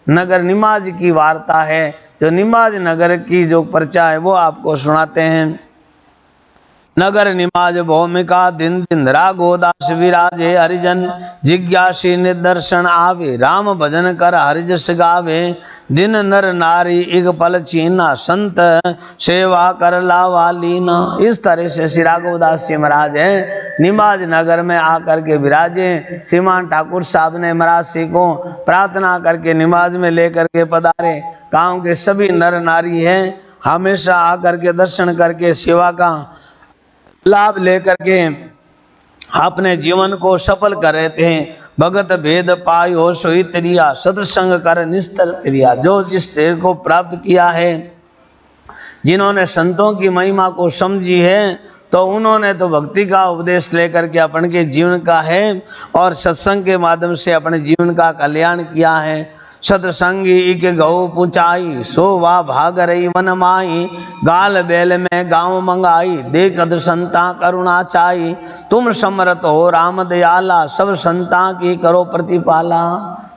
नगर निमाज की वार्ता है, जो निमाज नगर की जो पर्चा है वो आपको सुनाते हैं। नगर निमाज भूमिका दिन दिन राघवदास विराजे, हरिजन जिज्ञासी निदर्शन आवे, राम भजन कर हरिजस गावे, दिन नर नारी इग पल चीना, संत सेवा कर लावा लीना। इस तरह से श्री राघवदास जी महाराज है निमाज नगर में आकर के विराजे। श्रीमान ठाकुर साहब ने महाराज श्री को प्रार्थना करके निमाज में लेकर के पधारे। गांव के सभी नर नारी हैं, हमेशा आकर के दर्शन करके सेवा का लाभ लेकर के अपने जीवन को सफल कर रहे थे। भगत भेद पायो सोई त्रिया, सत्संग कर निस्तर प्रिया। जो जिस देर को प्राप्त किया है, जिन्होंने संतों की महिमा को समझी है, तो उन्होंने तो भक्ति का उपदेश लेकर के अपन के जीवन का है और सत्संग के माध्यम से अपने जीवन का कल्याण किया है। सतसंगी इक गौ पुचाई, सोवा भाग रही मन माई, गाल बैल में गाँव मंगाई, देखत संता करुणा चाई, तुम समरत हो राम दयाला, सब संता की करो प्रतिपाला।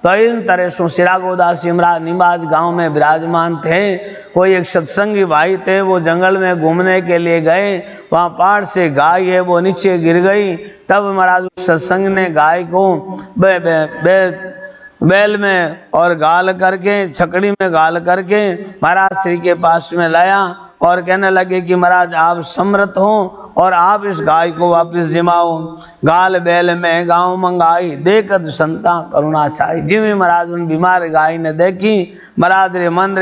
तो इन तरह से श्री राघवदास जी महाराज निमाज गांव में विराजमान थे। कोई एक सत्संगी भाई थे, वो जंगल में घूमने के लिए गए। वहाँ पहाड़ से गाय है वो नीचे गिर गई। तब महाराज सत्संग ने गाय को बैल में और गाल करके, छकड़ी में गाल करके महाराज श्री के पास में लाया और कहने लगे कि महाराज आप समर्थ हो और आप इस गाय को वापस जिमाओ। गाल बैल में गाँव मंगाई, देखत संता करुणा चाई। जिम्मे महाराज उन बीमार गाय ने देखी, महाराज रे मन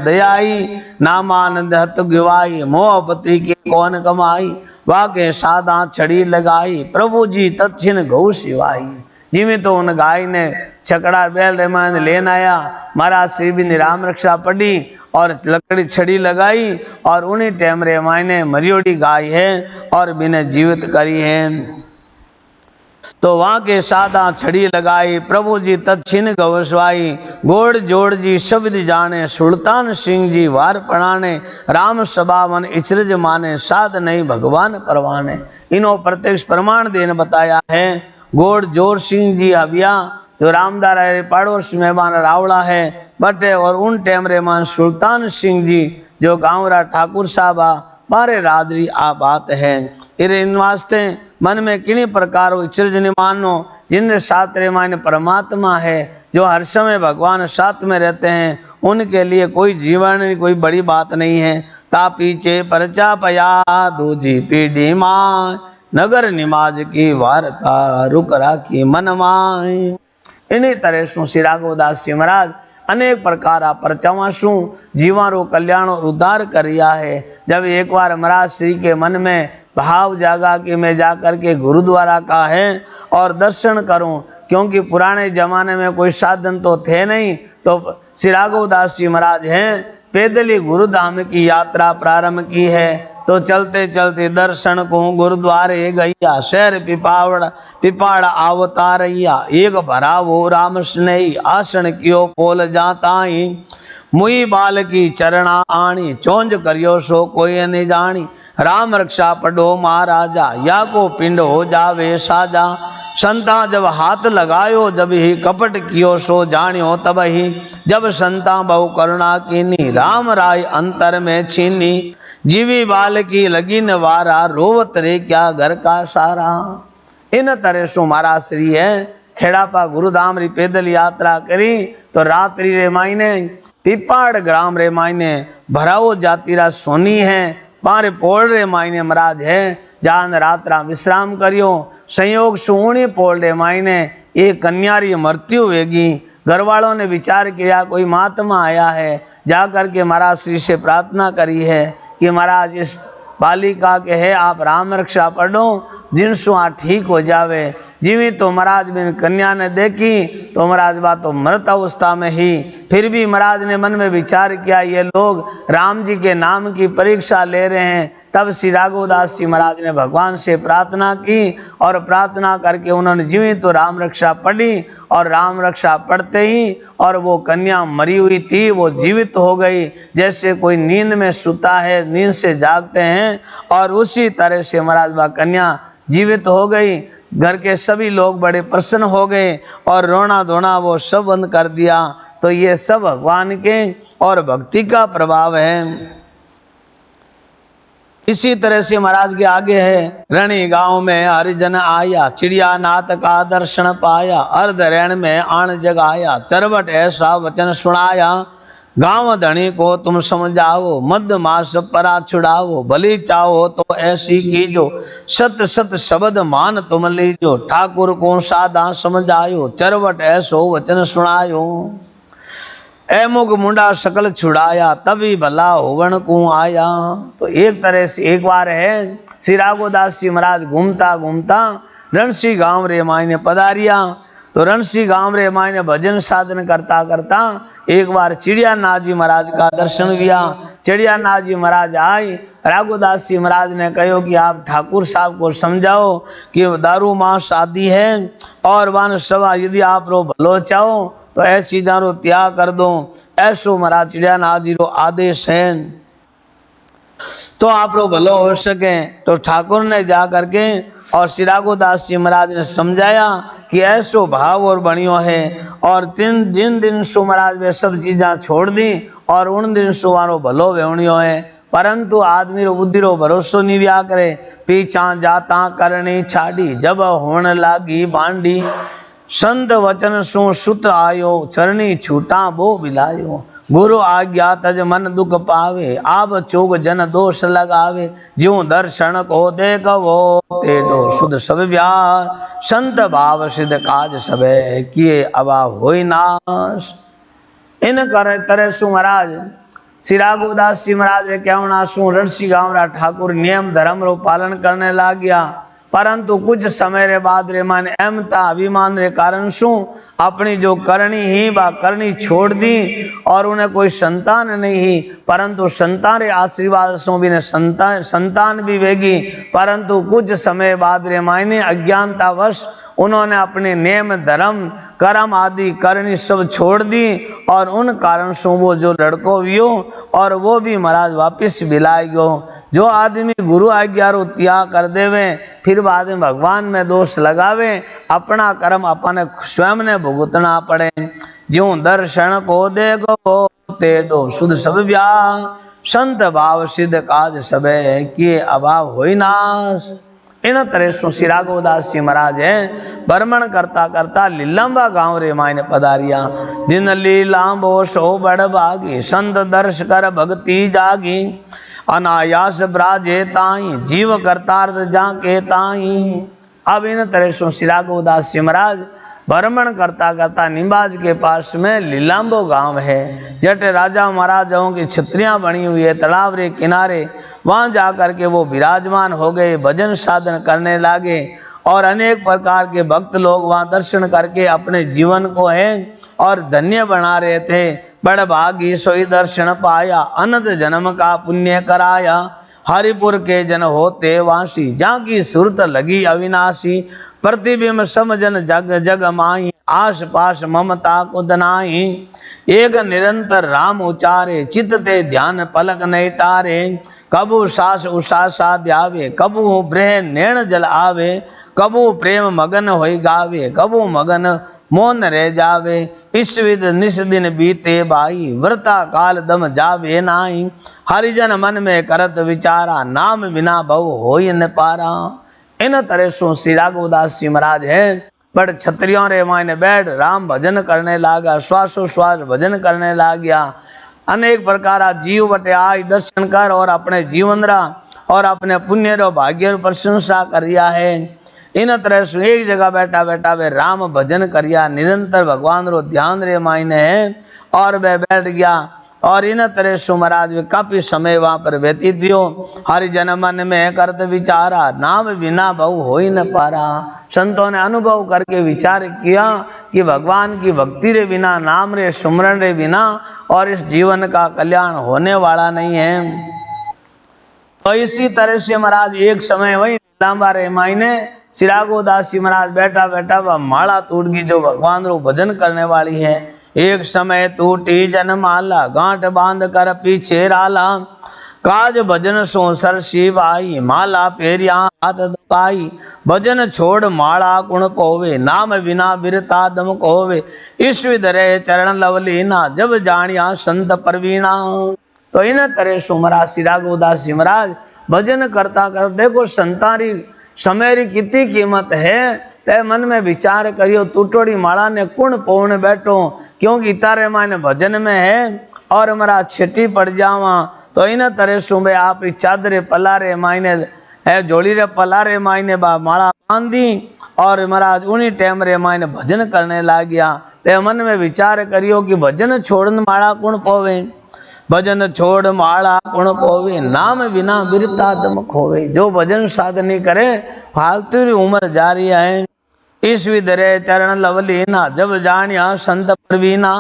दया आई, नामानंद हत गिवाई, मोहपति के कौन कमाई, वाके सादा छड़ी लगाई, प्रभु जी तत्छिन गौ सिवाई। जिम्मे तो उन गाय ने छकड़ा बैल रेमान लेन आया, महाराज श्री भी निराम रक्षा पड़ी और लकड़ी छड़ी लगाई और उन्हीं टाइम रे मायने मरियोड़ी गाय है और बिने जीवित करी है। तो वहां के सादा छड़ी लगाई, प्रभु जी तत्छिन गवसवाई, गोड़ जोड़ जी शब्द जाने, सुल्तान सिंह जी वार पढ़ाने, राम सबावन इचरज माने, साध नहीं भगवान परवाने। इन्हों प्रत्यक्ष प्रमाण देने बताया है। गोड़ जोर सिंह जी हबिया जो रामदार पड़ोस मेहमान रावड़ा है बटे, और उन टाइम रे मान सुल्तान सिंह जी जो गाँवरा ठाकुर साहब मारे रादरी आ बात है। इन वास्ते मन में किन्हीं प्रकार इचरज मानो, जिनने साथ रे माने परमात्मा है, जो हर समय भगवान साथ में रहते हैं, उनके लिए कोई जीवन कोई बड़ी बात नहीं है। ता पीछे परचा पया दूजी पीढ़ी माँ, नगर निमाज की वार्ता रुक राखी मन माए। इन्हीं तरह से श्री राघवदास जी महाराज अनेक प्रकार परचावा शू जीवारो कल्याण और उद्धार करिया है। जब एक बार महाराज श्री के मन में भाव जागा कि मैं जाकर के गुरुद्वारा का है और दर्शन करूं, क्योंकि पुराने जमाने में कोई साधन तो थे नहीं, तो श्री राघवदास जी महाराज हैं पैदल ही गुरुधाम की यात्रा प्रारंभ की है। तो चलते चलते दर्शन को गुरुद्वारे गैया, शहर पिपाड़ अवतारैया, एक भरा वो राम स्नेही, आसन कियो पोल जाताई, मुई बाल की चरणा आणी, चोंज करियो सो कोई नहीं जानी, राम रक्षा पढ़ो महाराजा, या को पिंड हो जावे साजा, संता जब हाथ लगायो जब ही कपट कियो सो जानियो तब ही, जब संता बहु करुणा कीनी, राम राय अंतर में छीनी, जीवी बाल की लगी नवारा, रोवत रे क्या घर का सारा। इन तरह सो महाराज श्री है खेड़ापा गुरुधाम री पैदल यात्रा करी। तो रात्रि रे मायने पिपाड़ ग्राम रे मायने भराओ जातीरा सोनी है, पारे पोल रे मायने महाराज है जान रात्रा विश्राम करियो। संयोग सुणी पोल रे मायने एक कन्या री मृत्यु वेगी। घर वालों ने विचार किया कोई महात्मा आया है, जाकर के महाराज श्री से प्रार्थना करी है कि महाराज इस बालिका के है आप राम रक्षा पढ़ो जिनसु ठीक हो जावे। जीवी तो महाराज बिन कन्या ने देखी तो महाराज बा तो मृत अवस्था में ही, फिर भी महाराज ने मन में विचार किया ये लोग राम जी के नाम की परीक्षा ले रहे हैं। तब श्री राघवदास जी महाराज ने भगवान से प्रार्थना की और प्रार्थना करके उन्होंने जीवित तो राम रक्षा पढ़ी और राम रक्षा पढ़ते ही और वो कन्या मरी हुई थी वो जीवित हो गई। जैसे कोई नींद में सुता है, नींद से जागते हैं, और उसी तरह से महाराज बा कन्या जीवित हो गई। घर के सभी लोग बड़े प्रसन्न हो गए और रोना धोना वो सब बंद कर दिया। तो ये सब भगवान के और भक्ति का प्रभाव है। इसी तरह से महाराज के आगे है, रणी गांव में हरिजन आया, चिड़िया नाथ का दर्शन पाया, अर्ध रैन में आन जगाया, चरवट ऐसा वचन सुनाया, गांव धनी को तुम समझाओ, मध्य मास परा छुड़ाओ, भली चाहो तो ऐसी कीजो, सत सत शब्द मान तुम लीजो, ठाकुर को साधा समझायो, चरवट ऐसो वचन सुनायो, ए मुग मुंडा सकल छुड़ाया, तभी भला होवन को आया। तो एक तरह से एक बार है श्री राघवदास जी महाराज घूमता घूमता रणसी गांव रे मायने पधारिया। तो रणसी गांव रे मायने भजन साधन करता करता एक बार चिड़िया नाथ जी महाराज का दर्शन किया। चिड़िया नाथ जी महाराज आए, राघवदास जी महाराज ने कहो कि आप ठाकुर साहब को समझाओ कि दारू मांस आदि है और वन सवा यदि आप रो भलो चाहो तो ऐसी चीजां त्याग कर दो, ऐसो महाराज चिड़िया नाथ जी रो आदेश है तो आप रो भलो हो सके। तो ठाकुर ने जा करके और श्री राघवदास जी महाराज ने समझाया कि ऐसो भाव और बणियो है, और जिन दिन सो महाराज वे सब चीजा छोड़ दी और उन दिन सो वारो भलो वेवणियो है। परंतु आदमी रो बुद्धि रो भरोसो नहीं व्या करे, पीछा जाता करनी छाड़ी, जब होण लागी बांडी, संत वचन सु सुत आयो, चरणी छूटा बो बिलायो, गुरु आज्ञा तज मन दुख पावे, आप चोग जन दोष लगावे, ज्यों दर्शन को देखो तेडो सुध सब व्यार, संत भाव सिद्ध काज सबे किए अभाव होई नाश। इन कर तरह सु महाराज श्री राघवदास जी महाराज ने कहना सु रणसी गांव रा ठाकुर नियम धर्म रो पालन करने लग गया। परंतु कुछ समय रे बाद रे मान अहमता अभिमान रे कारण सु अपनी जो करनी ही बा करनी छोड़ दी और उन्हें कोई संतान नहीं ही, परंतु संतान रे आशीर्वाद सो भी ने संतान भी वेगी। परंतु कुछ समय बाद रे मायने अज्ञानतावश उन्होंने अपने नेम धर्म कर्म आदि करनी सब छोड़ दी और उन कारण से वो जो लड़को वियो और वो भी महाराज वापिस बिलाए गयो। जो आदमी गुरु आज्ञा रो त्याग कर देवे फिर बाद में भगवान में दोष लगावे, अपना कर्म अपने स्वयं ने भुगतना पड़े। ज्यों दर्शन को देखो तेडो सुध सब व्या, संत भाव सिद्ध काज सबे किए अभाव होई नाश। इन तरह से श्री राघवदास जी महाराज है भ्रमण करता करता लीलांबा गांव रे मायने पधारिया। दिन लीलांबो सो बड़ भागी, संत दर्श कर भक्ति जागी, अनायास ब्राजे ताई, जीव करतार्थ जाके ताई। अब इन तरह से श्री राघवदास जी महाराज भ्रमण करता करता निम्बाज के पास में लीलांबो गांव है, जटे राजा महाराजाओं की छत्रियां बनी हुई है तालाब रे किनारे, वहां जाकर के वो विराजमान हो गए, भजन साधन करने लागे और अनेक प्रकार के भक्त लोग वहां दर्शन करके अपने जीवन को है और धन्य बना रहे थे। बड़ भागी सोई दर्शन पाया, अनंत जन्म का पुण्य कराया, हरिपुर के जन होते वासी, जहाँ की सुरत लगी अविनाशी, प्रतिबिंब समझन जग जग माही, आस पास ममता को दनाई, एक निरंतर राम उचारे, चित्त ते ध्यान पलक नहीं टारे, कबू सास उषासा ध्यावे, कबू ब्रह नैण जल आवे, कबू प्रेम मगन होई गावे, कबू मगन मौन रह जावे, इस विद निस दिन बीते बाई, व्रता काल दम जावे नाई, हरिजन मन में करत विचारा, नाम बिना भव होई न पारा। इन तरह सो श्री राघवदास जी महाराज है बड़ छत्रियों रे मायने बैठ राम भजन करने लागा, श्वासोश्वास भजन करने लाग गया। अनेक प्रकार जीव बटे आई दर्शन कर और अपने जीवन रा और अपने पुण्य रो भाग्य रो प्रशंसा करिया है। इन तरह से एक जगह बैठा बैठा वे राम भजन करिया, निरंतर भगवान रो ध्यान रे मायने है और वे बैठ गया और इन तरह से महाराज वे काफी समय वहां पर व्यतीत हुयो। हरिजन मन में करत विचारा, नाम बिना बहु हो ही न पारा। संतों ने अनुभव करके विचार किया कि भगवान की भक्ति रे बिना, नाम रे सुमरण रे बिना और इस जीवन का कल्याण होने वाला नहीं है। तो इसी तरह से महाराज एक समय वही नीलांबा रे मायने श्री राघवदास जी महाराज बैठा बैठा वह माला टूट गई जो भगवान रो भजन करने वाली है। एक समय टूटी जनमाला, गांठ बांध कर पीछे राला, काज भजन सो सर शिव आई, माला फेरिया हाथ दबाई, भजन छोड़ माला कुण पोवे, नाम बिना बिरता दम कोवे, ईश्व धरे चरण लवलीना, जब जानिया संत प्रवीणा। तो इन तरह सो महाराज श्री राघवदास जी महाराज भजन करता कर देखो संतारी समय री कितनी कीमत है, ते मन में विचार करियो टूटोड़ी माला ने कुण पोवने बैठो, क्योंकि तारे मायने भजन में है और हमारा छिटी पड़ जावा। तो इन तरह सुबह आप चादरे पलारे मायने है, जोड़ी रे पलारे मायने बा माला बांधी और महाराज उन्हीं टाइम रे मायने भजन करने लग गया। ते मन में विचार करियो कि भजन छोड़न माला कुण पोवे, भजन छोड़ माला कुण पोवे, नाम बिना बिरता दम खोवे। जो भजन साधनी करे फालतू री उम्र जा रही है। इस विधरे चरण लवलीना, जब जानिया संत प्रवीणा,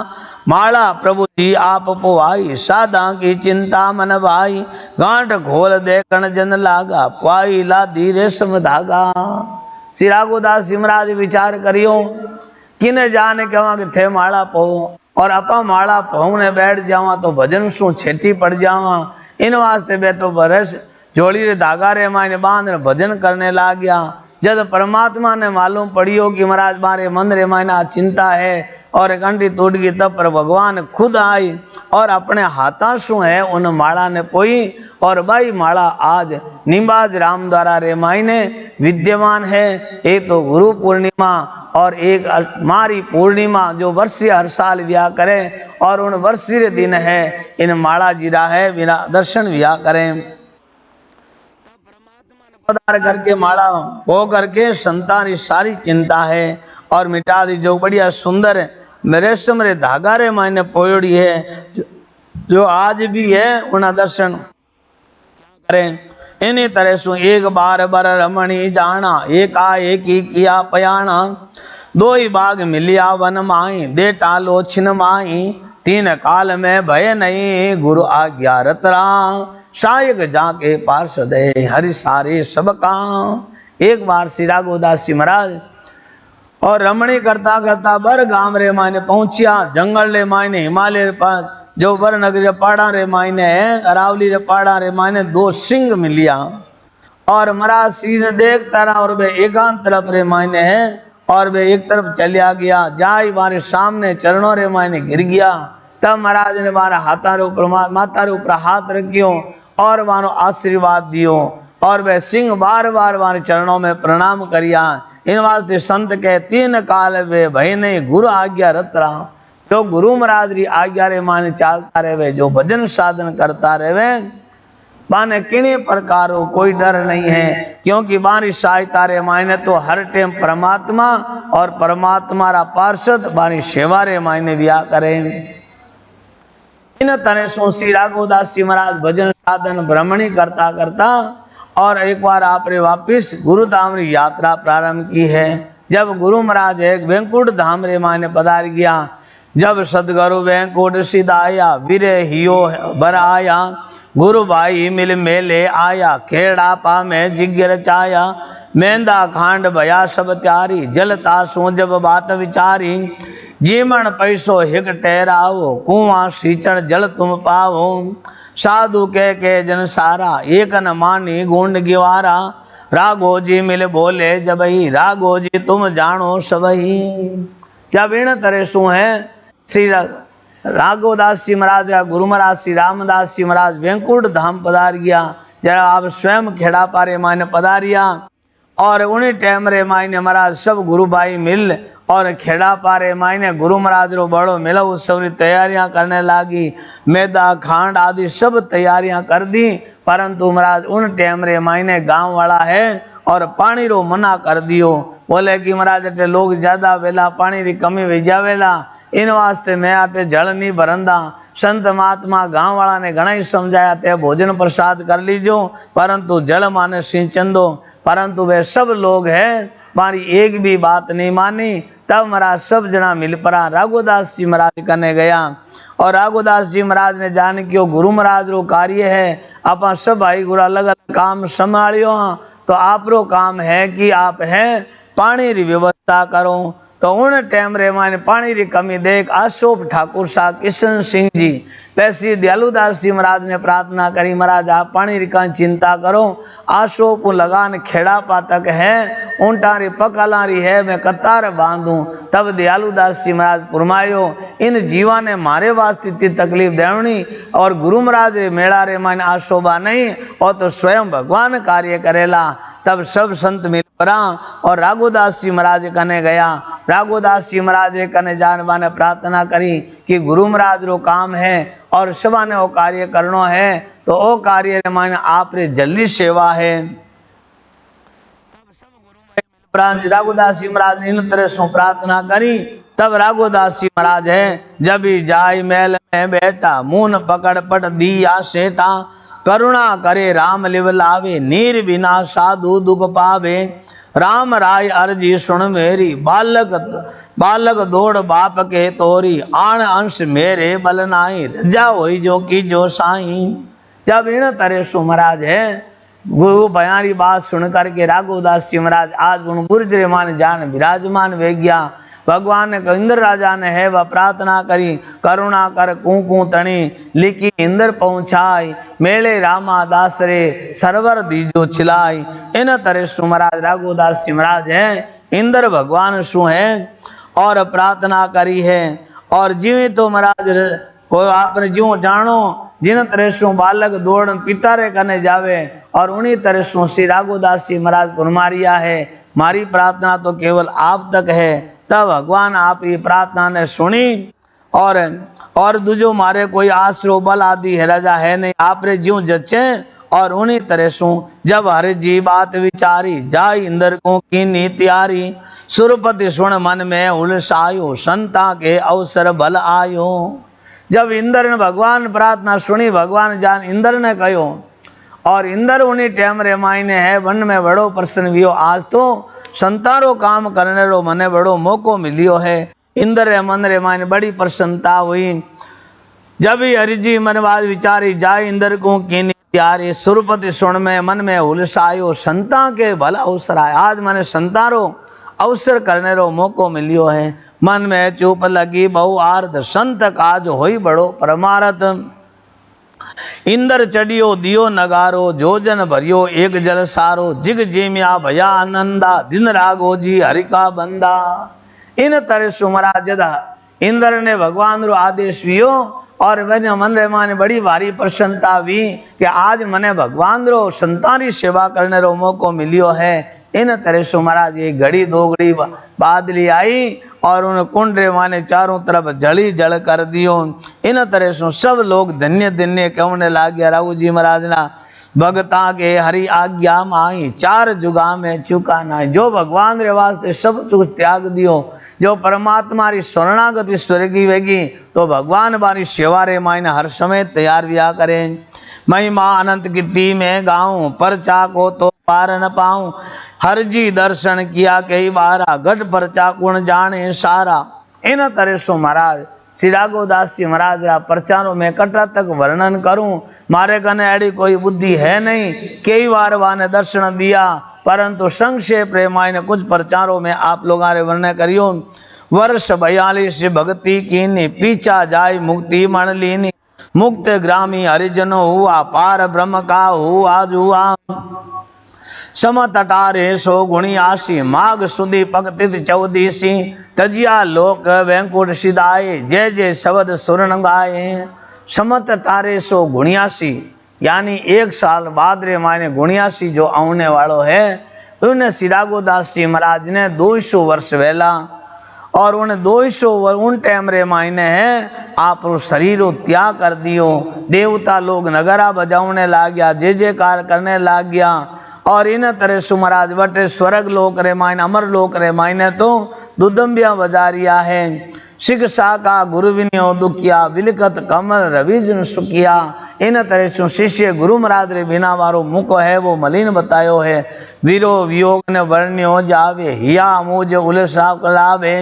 माला प्रभु जी आप पोवाई, साधा की चिंता मन भाई, गांठ खोल दे कण जन लागा, पाई ला धीरे सम धागा। श्री राघवदास जी महाराज विचार करियो किने जाने कहवा कि थे माला पो और अपा माला पहुने बैठ जावा तो भजन सु छेटी पड़ जावा। इन वास्ते बे तो बरस जोड़ी रे धागा रे मायने बांध भजन करने लग गया। जब परमात्मा ने मालूम पड़ियो कि महाराज मारे मन रे मायना चिंता है और कंठी टूट गई, तब पर भगवान खुद आई और अपने हाथा सु है उन माला ने पोई और भाई माला आज निम्बाज राम द्वारा रे मायने विद्यमान है। एक तो गुरु पूर्णिमा और एक मारी पूर्णिमा जो वर्षीय हर साल व्या करे और उन वर्षीय दिन है इन माला जीरा है बिना दर्शन व्या करें। पदार करके माला हो करके संतान सारी चिंता है और मिटा दी। जो बढ़िया सुंदर रेशम रे धागा रे मायने पोयोड़ी है जो आज भी है उना दर्शन करें। इन्हीं तरह से एक बार बर रमणी जाना, एक एक ही किया पयाना, दो ही बाग मिलिया वन माई, दे टालो छिन माई, तीन काल में भय नहीं गुरु आज्ञा रतरा, सायक जाके पार्षद हरि सारे सबका। एक बार श्री राघवदास जी महाराज और रमणी करता करता बर गांव रे मायने पहुंचिया। जंगल रे मायने हिमालय पास जो बर नगरी पहाड़ा रे मायने है, अरावली रे पहाड़ा रे मायने दो सिंह मिलिया और महाराज श्री ने देखता रहा और वे एकांत तरफ रे मायने है और वे एक तरफ चलिया गया। जाई बारे सामने चरणों रे मायने गिर गया। तब महाराज ने बारे हाथा रे ऊपर माथा रे ऊपर हाथ रखियो और वानो आशीर्वाद दियो और वह सिंह बार बार वारे चरणों में प्रणाम करिया। इन वास्ते संत के तीन काल वे भय नहीं गुरु आज्ञा रत रहा। जो गुरु महाराज री आज्ञा रे माने चालता रहे, जो भजन साधन करता रहे बाने किने प्रकारो कोई डर नहीं है, क्योंकि बारी सहायता रे मायने तो हर टाइम परमात्मा और परमात्मा रा पार्षद बारी सेवा रे मायने व्या करे। इन तरह सो श्री राघवदास जी महाराज भजन साधन भ्रमणी करता करता और एक बार आपने वापिस गुरुधाम री यात्रा प्रारंभ की है। जब गुरु महाराज एक वैकुंठ धाम रे मायने पधार गया, जब सदगुरु वैकुंठ सिद्ध आया, विरे हियो बर आया, गुरु भाई मिल मेले आया, खेड़ा पा में जिगर चाया, मेंदा खांड भया सब त्यारी, जलता सो जब बात विचारी, जीवन पैसो हिक ठहराओ, कुआं सींचन जल तुम पाओ, साधु के जन सारा, एक न मानी गुंड गिवारा, राघो जी मिल बोले जबही, राघो जी तुम जानो सबही। क्या बेण तरह सु है श्री राघवदास जी महाराज या गुरु महाराज श्री रामदास जी महाराज वैकुंठ धाम पधार गया। जरा आप स्वयं खेड़ा पारे मायने पधारिया और उन्हीं टाइम रे मायने महाराज सब गुरु भाई मिल और खेड़ा पारे मायने गुरु महाराज रो बड़ो मेला उत्सव की तैयारियां करने लागी। मैदा खांड आदि सब तैयारियां कर दी, परंतु महाराज उन टाइम रे मायने गांव वाला है और पानी रो मना कर दियो। बोले कि महाराज अटे लोग ज्यादा वेला पानी री कमी वे जावेला, इन वास्ते मैं आटे जल नहीं भरंदा। संत महात्मा गांव वाला ने घना ही समझाया ते भोजन प्रसाद कर लीजो, परंतु जल माने सिंचन दो, परंतु वे सब लोग हैं मारी एक भी बात नहीं मानी। तब महाराज सब जना मिल पड़ा राघवदास जी महाराज करने गया और राघवदास जी महाराज ने जान क्यों गुरु महाराज रो कार्य है, आप सब भाई गुरु अलग अलग काम संभालियो, तो आप रो काम है कि आप है पानी री व्यवस्था करो। तो उन टाइम रे माने पानी री कमी देख अशोक ठाकुर शाह किशन सिंह जी पैसी दयालुदास जी महाराज ने प्रार्थना करी, महाराज आप पानी री का चिंता करो, अशोक लगान खेड़ा पातक है, ऊंटा री पकला री है, मैं कतार बांधू। तब दयालुदास जी महाराज फरमायो इन जीवा ने मारे वास्ते इतनी तकलीफ देवनी और गुरु महाराज रे मेला रे माने आशोभा नहीं, और तो स्वयं भगवान कार्य करेला। तब सब संत मिल पड़ा और राघवदास जी महाराज कने गया। राघवदास जी महाराज कने जान बाने प्रार्थना करी कि गुरु महाराज रो काम है और सभा ने वो कार्य करनो है, तो वो कार्य माने आप रे जल्दी सेवा है। राघवदास जी महाराज ने इन तरह से प्रार्थना करी। तब राघवदास जी महाराज है जब ही जाय महल में बैठा, मून पकड़ पट दिया सेठा, करुणा करे राम लिव लावे, नीर बिना साधु दुख पावे, राम राय अर्जी सुन मेरी, बालक दौड़ बाप के तोरी, आन अंश मेरे बल नाई, रजा होई जो की जो साई। जब इन तरह सु महाराज है गुरु बयारी बात सुन करके राघवदास जी महाराज आज उन बुर्ज रे मान जान विराजमान वे गया। भगवान ने इंद्र राजा ने है वह प्रार्थना करी, करुणा कर कूकू तणी, लिखी इंद्र पहुंचाई, मेले रामा दास रे सरवर दीजो छिलाई। इन तरह सु महाराज राघवदास जी महाराज है इंद्र भगवान सु है और प्रार्थना करी है। और जिवे तो महाराज को आपने जो जानो जिन तरह सु बालक दौड़ पिता रे कने जावे और उन्हीं तरह सु श्री राघवदास जी महाराज फरमारिया है, मारी प्रार्थना तो केवल आप तक है। तब भगवान आप ये प्रार्थना ने सुनी और दूजो मारे कोई आश्रो बल आदि है राजा है नहीं, आप रे ज्यों जचे और उन्हीं तरह सु जब हरि जी बात विचारी, जाय इंद्र को कीनी त्यारी, सुरपति सुन मन में उलसायो, संता के अवसर बल आयो। जब इंद्र ने भगवान प्रार्थना सुनी, भगवान जान इंद्र ने कहो और इंद्र उन्हीं टाइम रे मायने है वन में बड़ो प्रसन्न वियो, आज तो संतारो काम करने रो मने बड़ो मौको मिलियो है। इंद्र रे मन रे मायने बड़ी प्रसन्नता हुई। जब ही हरिजी मनवाद विचारी, जाय इंद्र को कीनी त्यारी, सुरपति सुन में मन में हुलसायो, संता के भला अवसर आए, आज मने संतारो अवसर करने रो मौको मिलियो है। मन में चुप लगी बहु आर्थ, संत काज होई बड़ो परमारथ, इंद्र चढ़ियो दियो नगारो, जोजन भरियो एक जल सारो, जिग जीम्या भया आनंदा, दिन रागो जी हरि का बंदा। इन तरह सुमराज इंद्र ने भगवान रो आदेश वियो और मैंने मन रे माने बड़ी भारी प्रसन्नता हुई कि आज मने भगवान रो संतानी सेवा करने रो मौको मिलियो है। इन तरह से महाराज ये घड़ी दो घड़ी बादली आई और उन कुंड रे माने चारों तरफ जली जल कर दियो। इन तरह से सब लोग धन्य धन्य कहने लाग गया। राघु जी महाराज ना भगता के हरि आज्ञा माई, 4 जुगा में चुका ना। जो भगवान रे वास्ते सब कुछ त्याग दियो, जो परमात्मा री शरणागति स्वर्गी वेगी, तो भगवान बारी सेवा रे मायने हर समय तैयार विया करें। महिमा अनंत कीर्ति में गाऊं, परचा को तो पार न पाऊं। हर जी दर्शन किया कई बारा, घट परचा गुण जाने सारा। इन तरह सो महाराज श्री राघवदास जी महाराज रा प्रचारों में कटा तक वर्णन करूं, मारे कने एड़ी कोई बुद्धि है नहीं। कई बार वाने दर्शन दिया, परंतु संक्षेप रे मायने कुछ प्रचारों में आप लोग वर्णन करियो। वर्ष 42 भक्ति कीनी, पीछा जाय मुक्ति मन लीनी। मुक्त ग्रामी हरिजन हुआ, पार ब्रह्म का हुआ जुआ। समत 18 गुणी आसी, माघ सुदी पगतित 14सी। तजिया लोक वैंकुट सिदाए, जय जय शब्द सुरन गाए। समत 18 गुणियासी यानी 1 साल बाद रे मायने गुणियासी जो आने वालों है, उन्हें श्री राघवदास जी महाराज ने 200 वर्ष वेला, और उन 200 उन टाइम रे मायने है आप शरीर त्याग कर दियो। देवता लोग नगरा बजाने लाग गया, जय जयकार करने लाग गया। और इन तरह से महाराज वटे स्वर्ग लोक रे मायने, अमर लोक रे मायने तो दुदम्बिया बजा रिया है। शिक्षा का गुरु विनियो दुखिया, विलकत कमल रविजन सुखिया। इन तरह से शिष्य गुरु महाराज रे बिना वारो मुख है वो मलिन बतायो है। वीरो वियोग ने वर्ण्यो जावे, हिया मुझ उलसा कलावे।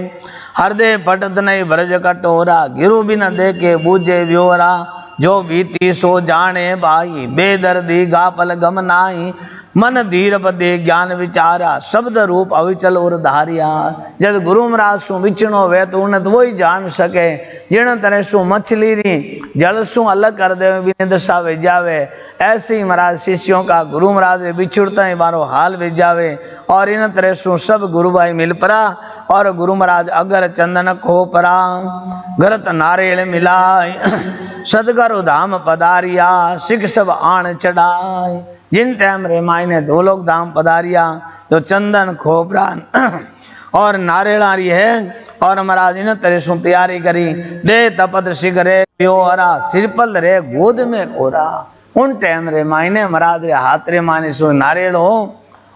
हृदय पटत नहीं भरज कटोरा, गिरु बिन देखे बूझे व्योरा। जो बीती सो जाने भाई, बेदर्दी गापल गम नाई। मन धीर बदे ज्ञान विचारा, शब्द रूप अविचल और धारिया। जब गुरु महाराज सु विचनो वे तो उन्हें तो वही जान सके। जिन तरह सु मछली री जल सु अलग कर दे बिन दशा वे जावे, ऐसे ही महाराज शिष्यों का गुरु महाराज बिछुड़ता ही मारो हाल वे जावे। और इन तरह सु सब गुरु भाई मिल परा, और गुरु महाराज अगर चंदन खो परा, गरत नारेल मिलाय। सदगुरु धाम पधारिया, सिख सब आन चढ़ाए। जिन टाइम रे मायने 2 लोग धाम पधारिया, जो चंदन खोपरा और नारेलारी है। और महाराज इन तरह से तैयारी करी, दे तपत सिगरे प्योरा, सिरपल रे गोद में कोरा। उन टाइम रे मायने महाराज रे हाथ रे मायने सो नारियल हो,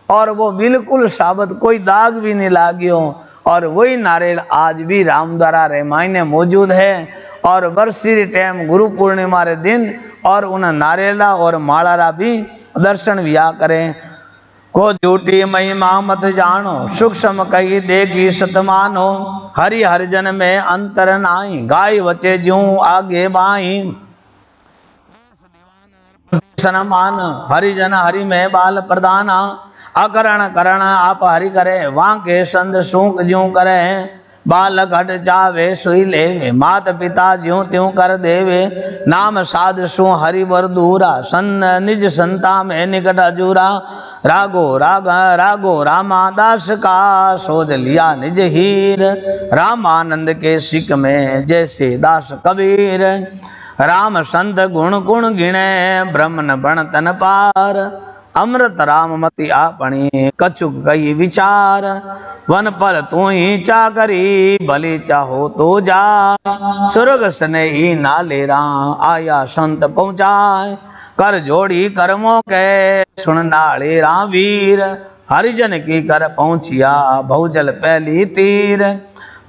और वो बिल्कुल साबत, कोई दाग भी नहीं लागियो। और वही नारियल आज भी रामद्वारा रे मायने मौजूद है। और वर्षी टाइम गुरु पूर्णिमा रे दिन, और उन नारियला और मालारा भी दर्शन विया करें। को झूठी महिमा मत जानो, सूक्ष्म कही देखी सतमानो। हरि हरिजन में अंतर नाई, गाय बचे ज्यों आगे बाई। सनमान हरिजन हरि में बाल प्रदाना, अकरण करण आप हरि करे। वहां के संद सूख ज्यों करे, बाल घट जावे सुई लेवे। मात पिता ज्यों त्यों कर देवे, नाम साध सु हरि वर दूरा। सन निज संता में निकट अजूरा, रागो राग रागो रामादास का, सोच लिया निज हीर। रामानंद के सिक में जैसे दास कबीर। राम संत गुण गुण गिणे, ब्रह्मन बण तन पार। अमृत राम मति आपणी, कछुक कही विचार। वन पल तू ही चाकरी, भली चाहो तो जा। स्वर्ग स्नेही नाले रा, आया संत पहुँचाए। कर जोड़ी कर्मों के, सुन नाले रा वीर। हरिजन की कर पहुँचिया, बहुजल पहली तीर।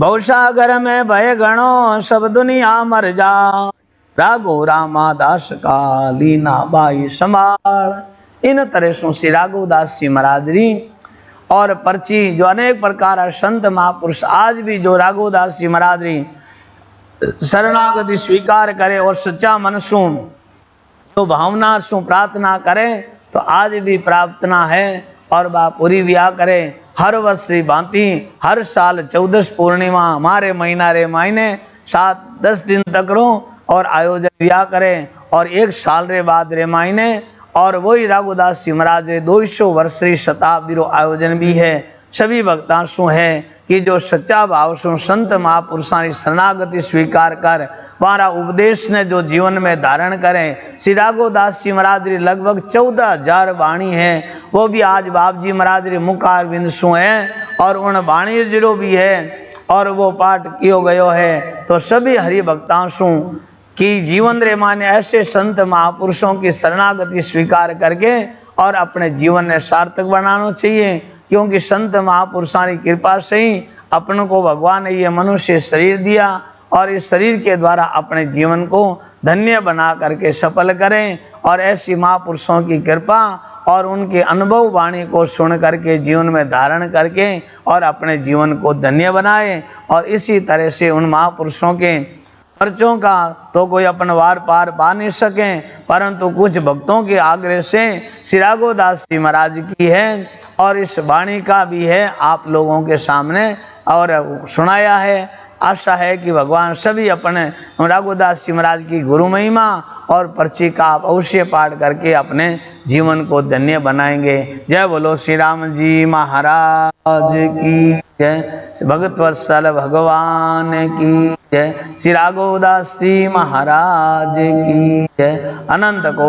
बहुसागर में भय गणो, सब दुनिया मर जा। राघो रामादास का, लीना बाई संभाल। इन तरह से श्री राघवदास जी महाराज री और पर्ची जो अनेक प्रकार संत महापुरुष आज भी जो राघवदास जी महाराज री शरणागति स्वीकार करे और सच्चा मन सु जो भावना सु प्रार्थना करे, तो आज भी प्रार्थना है और बा पूरी व्या करे। हर वर्ष री भांति हर साल 14 पूर्णिमा हमारे महीना रे मायने 7-10 दिन तक रो और आयोजन व्या करे। और 1 साल रे बाद रे मायने और वही राघवदास जी महाराज 200 वर्षीय शताब्दी रो आयोजन भी है। सभी भक्तां सु है कि जो सच्चा भाव सु संत महापुरुषों की शरणागति स्वीकार कर वारा उपदेश ने जो जीवन में धारण करें। श्री राघवदास जी महाराज री लगभग 14,000 वाणी है, वो भी आज बाप जी महाराज री मुखार बिंद सु है और उन वाणी जीरो भी है और वो पाठ कियो गयो है। तो सभी हरि भक्तां सु कि जीवन रे माने ऐसे संत महापुरुषों की शरणागति स्वीकार करके और अपने जीवन में सार्थक बनाना चाहिए, क्योंकि संत महापुरुषों की कृपा से ही अपन को भगवान ने ये मनुष्य शरीर दिया और इस शरीर के द्वारा अपने जीवन को धन्य बना करके सफल करें। और ऐसी महापुरुषों की कृपा और उनके अनुभव वाणी को सुन करके जीवन में धारण करके और अपने जीवन को धन्य बनाए। और इसी तरह से उन महापुरुषों के पर्चों का तो कोई अपन वार पार पा नहीं सके, परंतु कुछ भक्तों के आग्रह से श्री राघवदास जी महाराज की है और इस वाणी का भी है आप लोगों के सामने और सुनाया है। आशा है कि भगवान सभी अपने राघवदास जी महाराज की गुरु महिमा और पर्ची का आप अवश्य पाठ करके अपने जीवन को धन्य बनाएंगे। जय बोलो श्री राम जी महाराज की जय, भगत वत्सल भगवान की जय, श्री राघवदास जी महाराज की जय। अनंत को